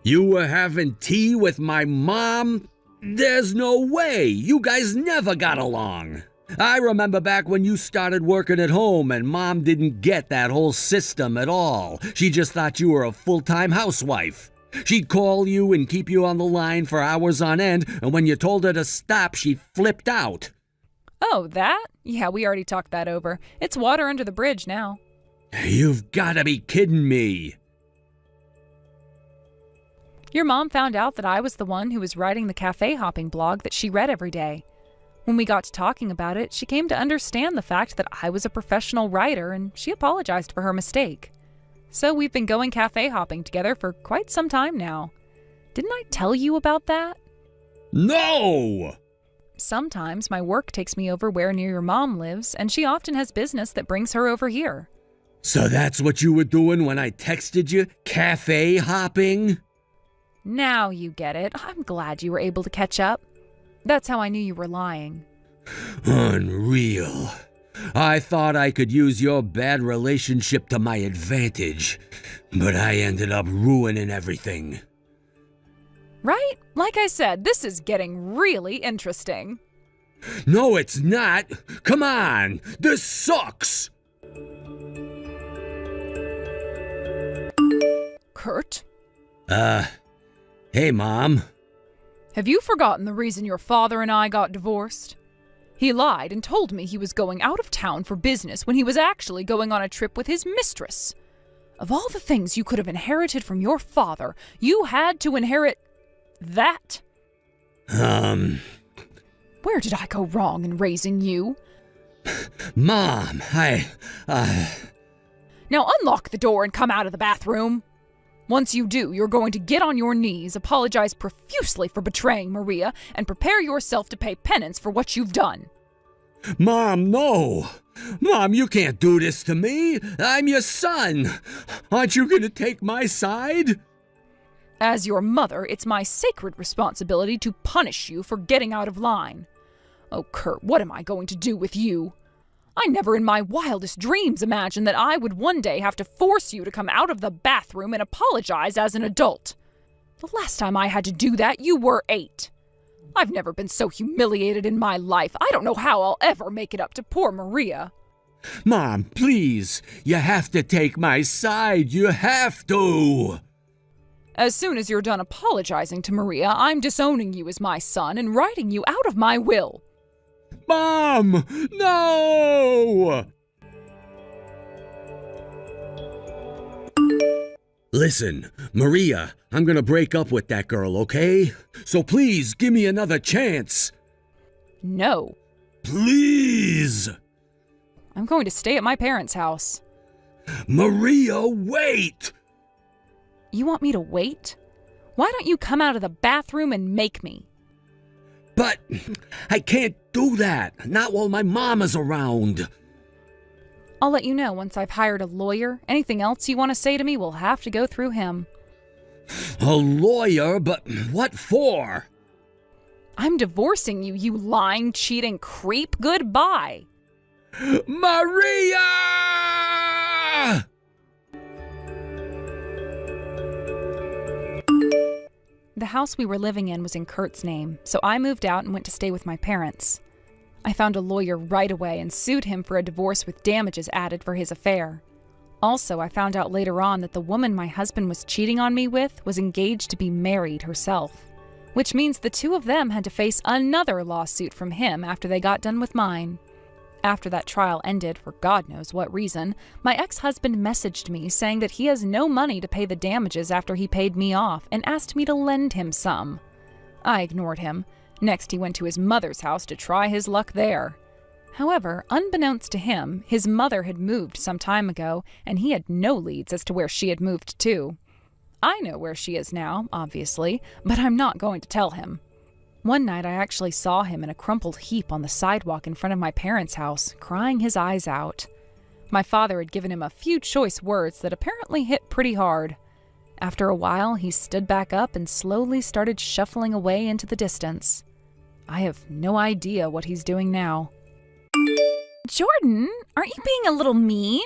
E: You were having tea with my mom? There's no way! You guys never got along! I remember back when you started working at home and Mom didn't get that whole system at all. She just thought you were a full-time housewife. She'd call you and keep you on the line for hours on end, and when you told her to stop, she flipped out.
B: Oh, that? Yeah, we already talked that over. It's water under the bridge now.
E: You've gotta be kidding me.
B: Your mom found out that I was the one who was writing the cafe hopping blog that she read every day. When we got to talking about it, she came to understand the fact that I was a professional writer, and she apologized for her mistake. So we've been going cafe hopping together for quite some time now. Didn't I tell you about that?
E: No!
B: Sometimes my work takes me over where near your mom lives, and she often has business that brings her over here.
E: So that's what you were doing when I texted you? Cafe hopping?
B: Now you get it. I'm glad you were able to catch up. That's how I knew you were lying.
E: Unreal. I thought I could use your bad relationship to my advantage, but I ended up ruining everything.
B: Right? Like I said, this is getting really interesting.
E: No, it's not. Come on. This sucks.
D: Kurt,
E: Hey, Mom.
D: have you forgotten the reason your father and I got divorced? He lied and told me he was going out of town for business when he was actually going on a trip with his mistress. Of all the things you could have inherited from your father, you had to inherit that. Where did I go wrong in raising you?
E: Mom,
D: Now unlock the door and come out of the bathroom. Once you do, you're going to get on your knees, apologize profusely for betraying Maria, and prepare yourself to pay penance for what you've done.
E: Mom, no. Mom, you can't do this to me. I'm your son. Aren't you going to take my side?
D: As your mother, it's my sacred responsibility to punish you for getting out of line. Oh, Kurt, what am I going to do with you? I never in my wildest dreams imagined that I would one day have to force you to come out of the bathroom and apologize as an adult. The last time I had to do that, you were 8. I've never been so humiliated in my life. I don't know how I'll ever make it up to poor Maria.
E: Mom, please. You have to take my side. You have to.
D: As soon as you're done apologizing to Maria, I'm disowning you as my son and writing you out of my will.
E: Mom, no! Listen, Maria, I'm gonna break up with that girl, okay? So please give me another chance.
D: No.
E: Please!
D: I'm going to stay at my parents' house.
E: Maria, wait!
D: You want me to wait? Why don't you come out of the bathroom and make me?
E: But I can't do that. Not while my mom is around.
D: I'll let you know once I've hired a lawyer. Anything else you want to say to me will have to go through him.
E: A lawyer? But what for?
D: I'm divorcing you, you lying, cheating creep. Goodbye.
E: Maria!
B: The house we were living in was in Kurt's name, so I moved out and went to stay with my parents. I found a lawyer right away and sued him for a divorce with damages added for his affair. Also, I found out later on that the woman my husband was cheating on me with was engaged to be married herself, which means the two of them had to face another lawsuit from him after they got done with mine. After that trial ended, for God knows what reason, my ex-husband messaged me saying that he has no money to pay the damages after he paid me off and asked me to lend him some. I ignored him. Next, he went to his mother's house to try his luck there. However, unbeknownst to him, his mother had moved some time ago, and he had no leads as to where she had moved to. I know where she is now, obviously, but I'm not going to tell him. One night I actually saw him in a crumpled heap on the sidewalk in front of my parents' house, crying his eyes out. My father had given him a few choice words that apparently hit pretty hard. After a while, he stood back up and slowly started shuffling away into the distance. I have no idea what he's doing now.
C: Jordan, aren't you being a little mean?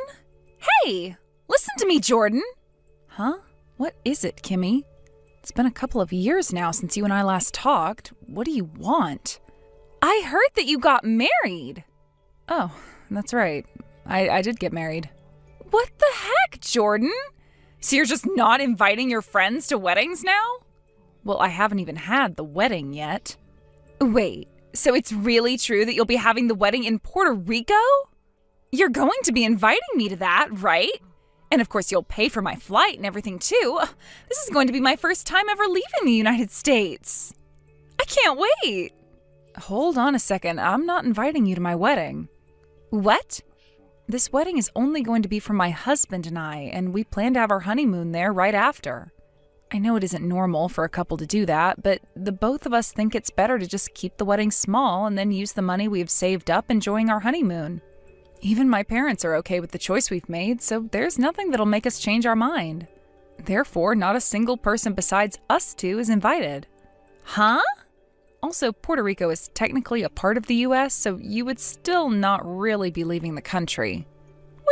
C: Hey, listen to me, Jordan.
B: Huh? What is it, Kimmy? It's been a couple of years now since you and I last talked. What do you want?
C: I heard that you got married.
B: Oh, that's right. I did get married.
C: What the heck, Jordan? So you're just not inviting your friends to weddings now?
B: Well, I haven't even had the wedding yet.
C: Wait, so it's really true that you'll be having the wedding in Puerto Rico? You're going to be inviting me to that, right? And of course you'll pay for my flight and everything too. This is going to be my first time ever leaving the United States. I can't wait.
D: Hold on a second. I'm not inviting you to my wedding.
C: What?
D: This wedding is only going to be for my husband and I, and we plan to have our honeymoon there right after. I know it isn't normal for a couple to do that, but the both of us think it's better to just keep the wedding small and then use the money we've saved up enjoying our honeymoon. Even my parents are okay with the choice we've made, so there's nothing that'll make us change our mind. Therefore, not a single person besides us two is invited.
C: Huh?
D: Also, Puerto Rico is technically a part of the U.S., so you would still not really be leaving the country.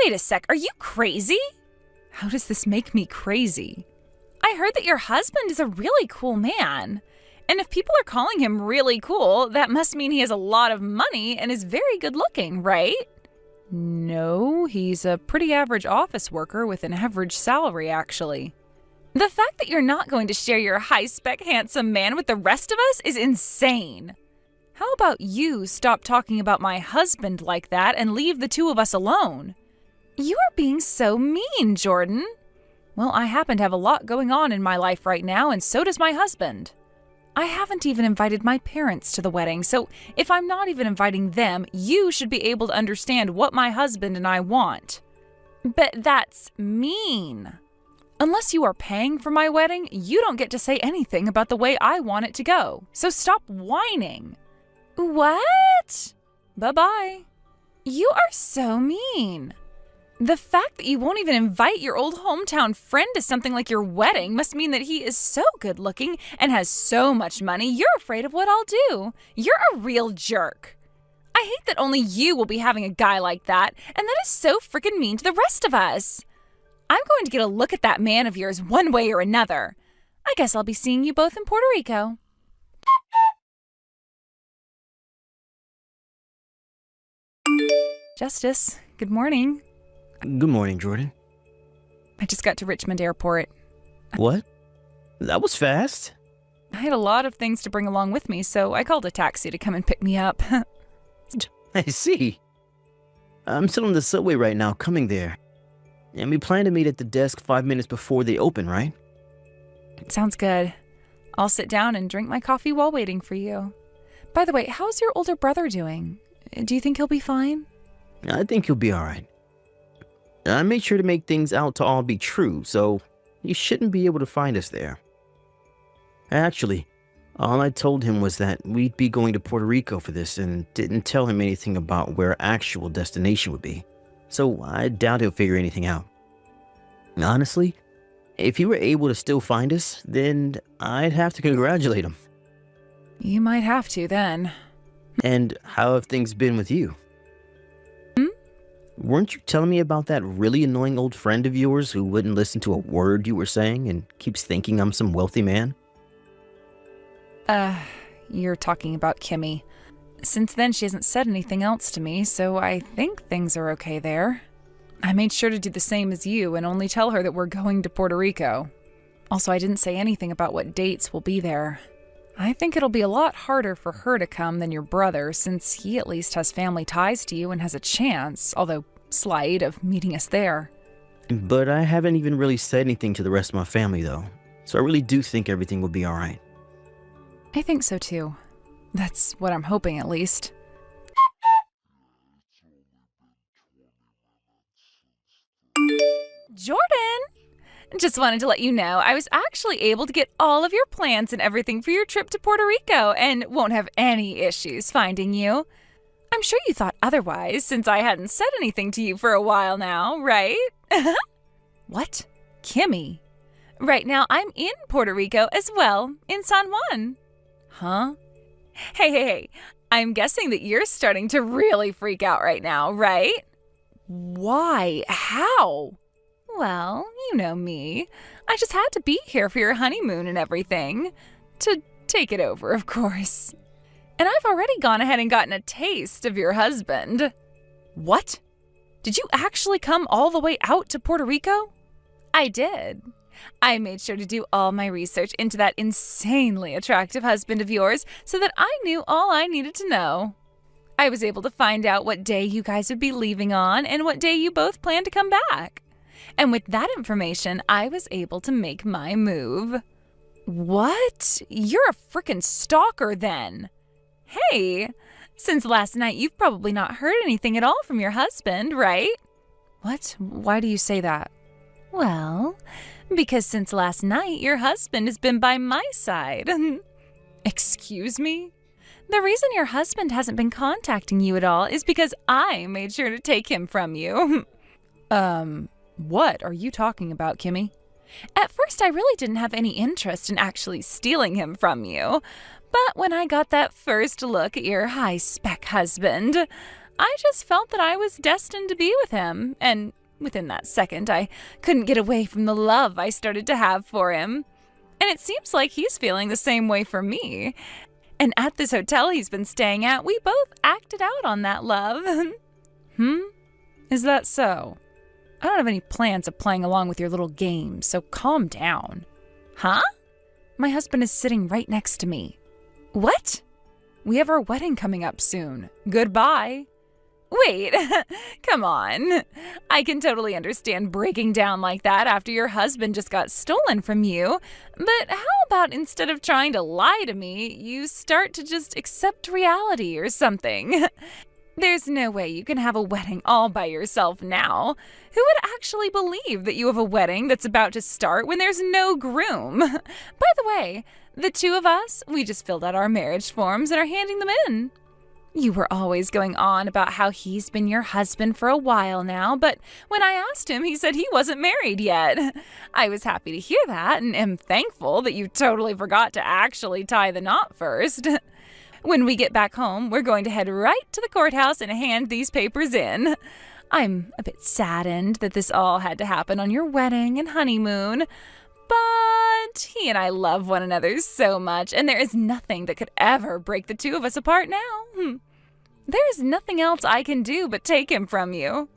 C: Wait a sec, are you crazy?
D: How does this make me crazy?
C: I heard that your husband is a really cool man. And if people are calling him really cool, that must mean he has a lot of money and is very good looking, right?
D: No, he's a pretty average office worker with an average salary, actually.
C: The fact that you're not going to share your high-spec handsome man with the rest of us is insane.
D: How about you stop talking about my husband like that and leave the two of us alone?
C: You are being so mean, Jordan.
D: Well, I happen to have a lot going on in my life right now, and so does my husband. I haven't even invited my parents to the wedding, so if I'm not even inviting them, you should be able to understand what my husband and I want.
C: But that's mean.
D: Unless you are paying for my wedding, you don't get to say anything about the way I want it to go. So stop whining.
C: What?
D: Bye-bye.
C: You are so mean. The fact that you won't even invite your old hometown friend to something like your wedding must mean that he is so good looking and has so much money, you're afraid of what I'll do. You're a real jerk. I hate that only you will be having a guy like that, and that is so freaking mean to the rest of us. I'm going to get a look at that man of yours one way or another. I guess I'll be seeing you both in Puerto Rico.
D: Justice, good morning.
A: Good morning, Jordan.
D: I just got to Richmond Airport.
A: What? That was fast.
D: I had a lot of things to bring along with me, so I called a taxi to come and pick me up.
A: I see. I'm still on the subway right now, coming there. And we plan to meet at the desk 5 minutes before they open, right?
D: Sounds good. I'll sit down and drink my coffee while waiting for you. By the way, how's your older brother doing? Do you think he'll be fine?
A: I think he'll be alright. I made sure to make things out to all be true, so he shouldn't be able to find us there. Actually, all I told him was that we'd be going to Puerto Rico for this and didn't tell him anything about where our actual destination would be. So I doubt he'll figure anything out. Honestly, if he were able to still find us, then I'd have to congratulate him.
D: You might have to then.
A: And how have things been with you? Weren't you telling me about that really annoying old friend of yours who wouldn't listen to a word you were saying and keeps thinking I'm some wealthy man?
D: You're talking about Kimmy. Since then, she hasn't said anything else to me, so I think things are okay there. I made sure to do the same as you and only tell her that we're going to Puerto Rico. Also, I didn't say anything about what dates we'll be there. I think it'll be a lot harder for her to come than your brother, since he at least has family ties to you and has a chance, although slight, of meeting us there.
A: But I haven't even really said anything to the rest of my family, though. So I really do think everything will be alright.
D: I think so, too. That's what I'm hoping, at least.
C: Jordan! Just wanted to let you know I was actually able to get all of your plans and everything for your trip to Puerto Rico and won't have any issues finding you. I'm sure you thought otherwise since I hadn't said anything to you for a while now, right?
D: What? Kimmy?
C: Right now I'm in Puerto Rico as well, in San Juan.
D: Huh?
C: Hey. I'm guessing that you're starting to really freak out right now, right?
D: Why? How?
C: Well, you know me. I just had to be here for your honeymoon and everything. To take it over, of course. And I've already gone ahead and gotten a taste of your husband.
D: What? Did you actually come all the way out to Puerto Rico?
C: I did. I made sure to do all my research into that insanely attractive husband of yours so that I knew all I needed to know. I was able to find out what day you guys would be leaving on and what day you both plan to come back. And with that information, I was able to make my move.
D: What? You're a frickin' stalker then.
C: Hey, since last night you've probably not heard anything at all from your husband, right?
B: What? Why do you say that?
C: Well, because since last night your husband has been by my side.
B: Excuse me?
C: The reason your husband hasn't been contacting you at all is because I made sure to take him from you.
B: What are you talking about, Kimmy?
C: At first, I really didn't have any interest in actually stealing him from you. But when I got that first look at your high-spec husband, I just felt that I was destined to be with him. And within that second, I couldn't get away from the love I started to have for him. And it seems like he's feeling the same way for me. And at this hotel he's been staying at, we both acted out on that love.
B: Is that so? I don't have any plans of playing along with your little game, so calm down.
C: Huh?
B: My husband is sitting right next to me.
C: What?
B: We have our wedding coming up soon. Goodbye.
C: Wait, come on. I can totally understand breaking down like that after your husband just got stolen from you. But how about instead of trying to lie to me, you start to just accept reality or something? There's no way you can have a wedding all by yourself now. Who would actually believe that you have a wedding that's about to start when there's no groom? By the way, the two of us, we just filled out our marriage forms and are handing them in. You were always going on about how he's been your husband for a while now, but when I asked him, he said he wasn't married yet. I was happy to hear that and am thankful that you totally forgot to actually tie the knot first. When we get back home, we're going to head right to the courthouse and hand these papers in. I'm a bit saddened that this all had to happen on your wedding and honeymoon, but he and I love one another so much, and there is nothing that could ever break the two of us apart now. There is nothing else I can do but take him from you.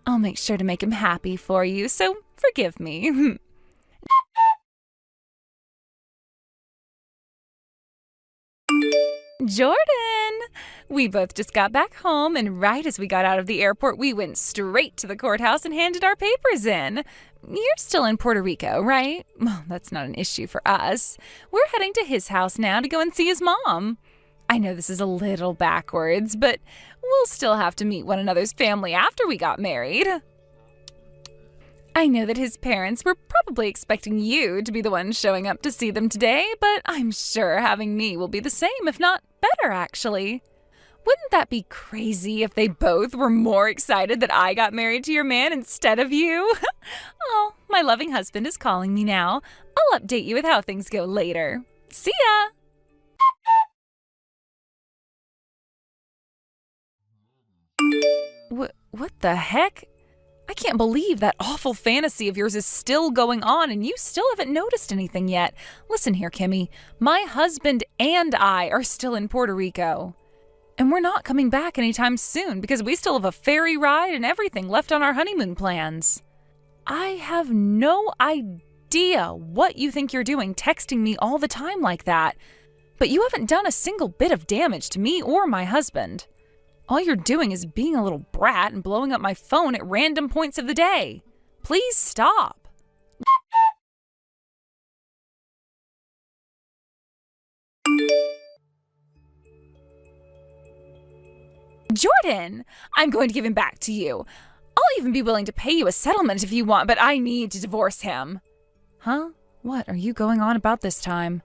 C: I'll make sure to make him happy for you, so forgive me. Jordan! We both just got back home, and right as we got out of the airport, we went straight to the courthouse and handed our papers in. You're still in Puerto Rico, right? Well, that's not an issue for us. We're heading to his house now to go and see his mom. I know this is a little backwards, but we'll still have to meet one another's family after we got married. I know that his parents were probably expecting you to be the one showing up to see them today, but I'm sure having me will be the same, if not better, actually. Wouldn't that be crazy if they both were more excited that I got married to your man instead of you? Oh, my loving husband is calling me now. I'll update you with how things go later. See ya!
B: What the heck? I can't believe that awful fantasy of yours is still going on and you still haven't noticed anything yet. Listen here, Kimmy. My husband and I are still in Puerto Rico. And we're not coming back anytime soon because we still have a ferry ride and everything left on our honeymoon plans. I have no idea what you think you're doing texting me all the time like that. But you haven't done a single bit of damage to me or my husband. All you're doing is being a little brat and blowing up my phone at random points of the day. Please stop.
C: Jordan, I'm going to give him back to you. I'll even be willing to pay you a settlement if you want, but I need to divorce him.
B: Huh? What are you going on about this time?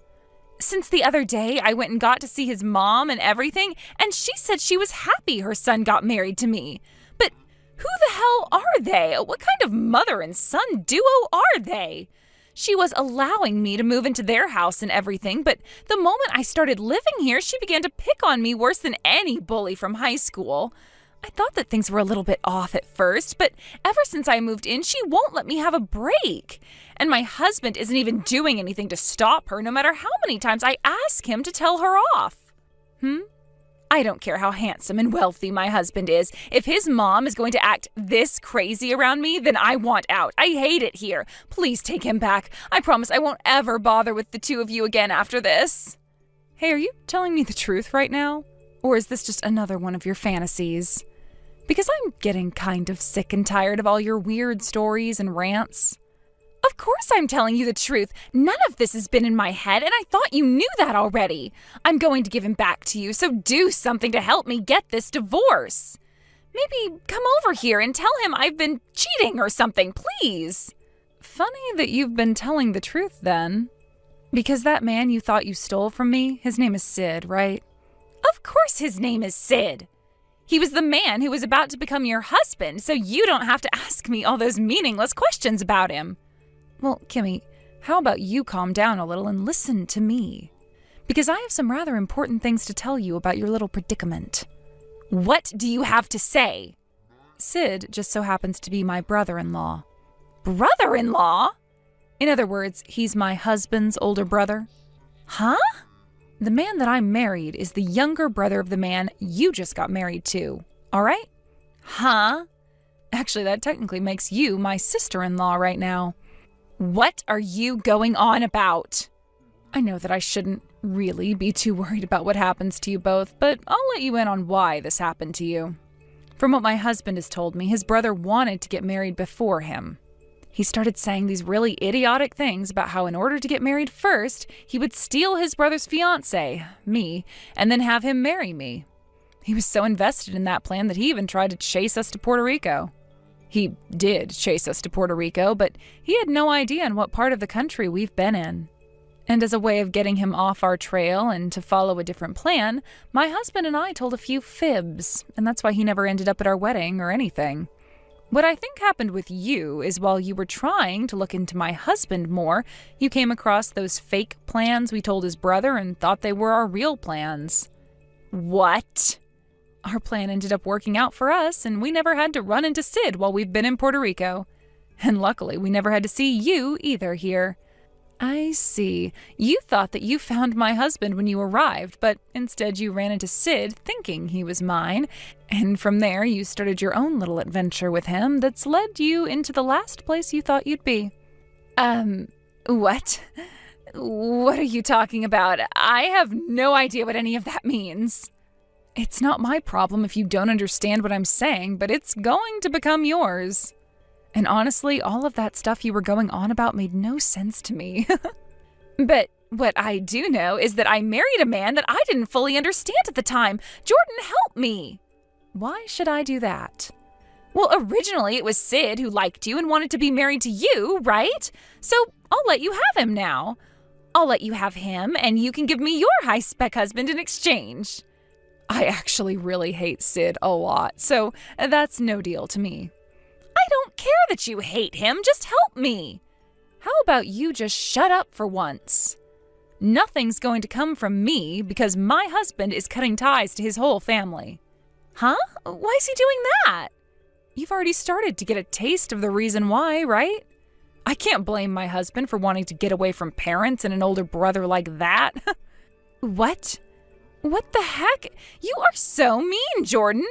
C: Since the other day, I went and got to see his mom and everything, and she said she was happy her son got married to me. But who the hell are they? What kind of mother and son duo are they? She was allowing me to move into their house and everything, but the moment I started living here, she began to pick on me worse than any bully from high school. I thought that things were a little bit off at first, but ever since I moved in, she won't let me have a break. And my husband isn't even doing anything to stop her, no matter how many times I ask him to tell her off. I don't care how handsome and wealthy my husband is. If his mom is going to act this crazy around me, then I want out. I hate it here. Please take him back. I promise I won't ever bother with the two of you again after this.
B: Hey, are you telling me the truth right now? Or is this just another one of your fantasies? Because I'm getting kind of sick and tired of all your weird stories and rants.
C: Of course I'm telling you the truth. None of this has been in my head, and I thought you knew that already. I'm going to give him back to you, so do something to help me get this divorce. Maybe come over here and tell him I've been cheating or something, please.
B: Funny that you've been telling the truth then. Because that man you thought you stole from me, his name is Sid, right?
C: Of course his name is Sid. He was the man who was about to become your husband, so you don't have to ask me all those meaningless questions about him.
B: Well, Kimmy, how about you calm down a little and listen to me? Because I have some rather important things to tell you about your little predicament.
C: What do you have to say?
B: Sid just so happens to be my brother-in-law.
C: Brother-in-law?
B: In other words, he's my husband's older brother.
C: Huh?
B: The man that I married is the younger brother of the man you just got married to, all right?
C: Huh?
B: Actually, that technically makes you my sister-in-law right now.
C: What are you going on about?
B: I know that I shouldn't really be too worried about what happens to you both, but I'll let you in on why this happened to you. From what my husband has told me, his brother wanted to get married before him. He started saying these really idiotic things about how in order to get married first, he would steal his brother's fiancée, me, and then have him marry me. He was so invested in that plan that he even tried to chase us to Puerto Rico. He did chase us to Puerto Rico, but he had no idea in what part of the country we've been in. And as a way of getting him off our trail and to follow a different plan, my husband and I told a few fibs, and that's why he never ended up at our wedding or anything. What I think happened with you is while you were trying to look into my husband more, you came across those fake plans we told his brother and thought they were our real plans.
C: What?
B: Our plan ended up working out for us, and we never had to run into Sid while we've been in Puerto Rico. And luckily, we never had to see you either here. I see. You thought that you found my husband when you arrived, but instead you ran into Sid thinking he was mine, and from there you started your own little adventure with him that's led you into the last place you thought you'd be.
C: What? What are you talking about? I have no idea what any of that means.
B: It's not my problem if you don't understand what I'm saying, but it's going to become yours. And honestly, all of that stuff you were going on about made no sense to me.
C: But what I do know is that I married a man that I didn't fully understand at the time. Jordan, help me.
B: Why should I do that?
C: Well, originally it was Sid who liked you and wanted to be married to you, right? So I'll let you have him now. I'll let you have him, and you can give me your high-spec husband in exchange.
B: I actually really hate Sid a lot, so that's no deal to me.
C: I don't care that you hate him. Just help me.
B: How about you just shut up for once? Nothing's going to come from me because my husband is cutting ties to his whole family.
C: Huh? Why is he doing that?
B: You've already started to get a taste of the reason why, right? I can't blame my husband for wanting to get away from parents and an older brother like that.
C: What? What the heck? You are so mean, Jordan.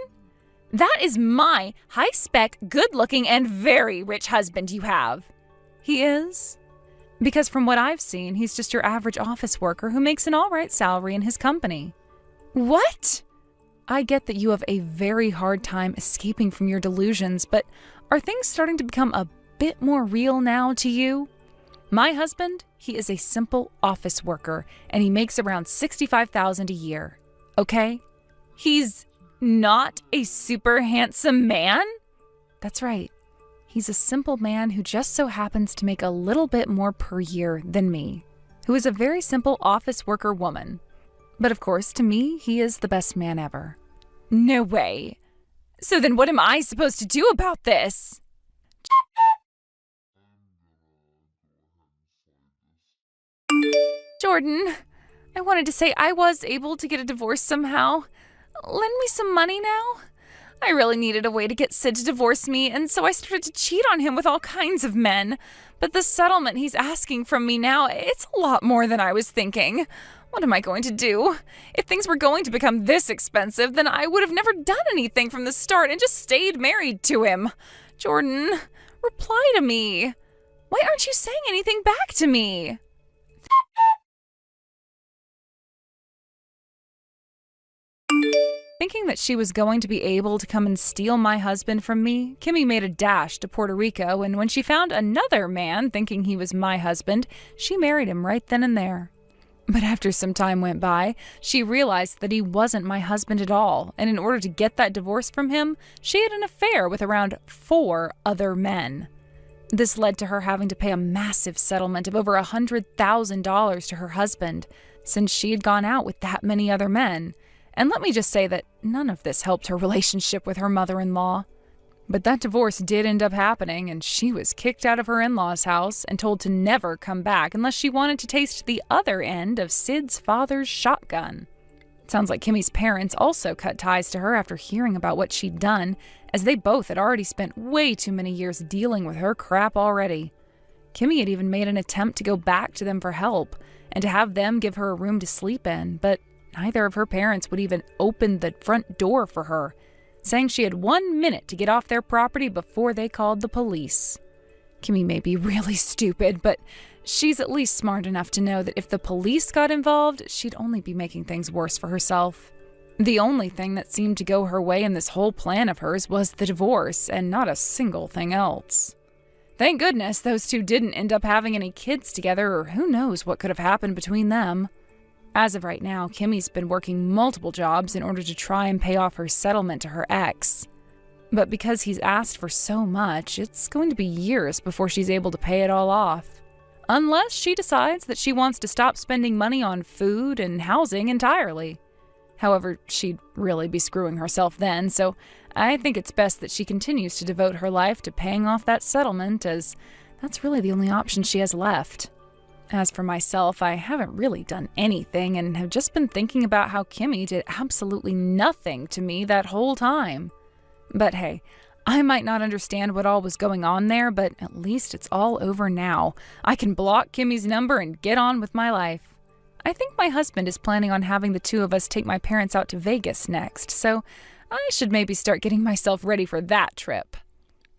C: That is my high-spec, good-looking, and very rich husband you have.
B: He is? Because from what I've seen, he's just your average office worker who makes an all-right salary in his company.
C: What?
B: I get that you have a very hard time escaping from your delusions, but are things starting to become a bit more real now to you? My husband, he is a simple office worker, and he makes around $65,000 a year. Okay?
C: He's not a super handsome man?
B: That's right. He's a simple man who just so happens to make a little bit more per year than me, who is a very simple office worker woman. But of course, to me, he is the best man ever.
C: No way. So then what am I supposed to do about this?
B: Jordan, I wanted to say I was able to get a divorce somehow. Lend me some money now? I really needed a way to get Sid to divorce me, and so I started to cheat on him with all kinds of men. But the settlement he's asking from me now, it's a lot more than I was thinking. What am I going to do? If things were going to become this expensive, then I would have never done anything from the start and just stayed married to him. Jordan, reply to me. Why aren't you saying anything back to me? Thinking that she was going to be able to come and steal my husband from me, Kimmy made a dash to Puerto Rico, and when she found another man thinking he was my husband, she married him right then and there. But after some time went by, she realized that he wasn't my husband at all, and in order to get that divorce from him, she had an affair with around 4 other men. This led to her having to pay a massive settlement of over $100,000 to her husband, since she had gone out with that many other men. And let me just say that none of this helped her relationship with her mother-in-law. But that divorce did end up happening, and she was kicked out of her in-laws' house and told to never come back unless she wanted to taste the other end of Sid's father's shotgun. It sounds like Kimmy's parents also cut ties to her after hearing about what she'd done, as they both had already spent way too many years dealing with her crap already. Kimmy had even made an attempt to go back to them for help and to have them give her a room to sleep in, but neither of her parents would even open the front door for her, saying she had 1 minute to get off their property before they called the police. Kimmy may be really stupid, but she's at least smart enough to know that if the police got involved, she'd only be making things worse for herself. The only thing that seemed to go her way in this whole plan of hers was the divorce, and not a single thing else. Thank goodness those two didn't end up having any kids together, or who knows what could have happened between them. As of right now, Kimmy's been working multiple jobs in order to try and pay off her settlement to her ex. But because he's asked for so much, it's going to be years before she's able to pay it all off. Unless she decides that she wants to stop spending money on food and housing entirely. However, she'd really be screwing herself then, so I think it's best that she continues to devote her life to paying off that settlement, as that's really the only option she has left. As for myself, I haven't really done anything and have just been thinking about how Kimmy did absolutely nothing to me that whole time. But hey, I might not understand what all was going on there, but at least it's all over now. I can block Kimmy's number and get on with my life. I think my husband is planning on having the two of us take my parents out to Vegas next, so I should maybe start getting myself ready for that trip.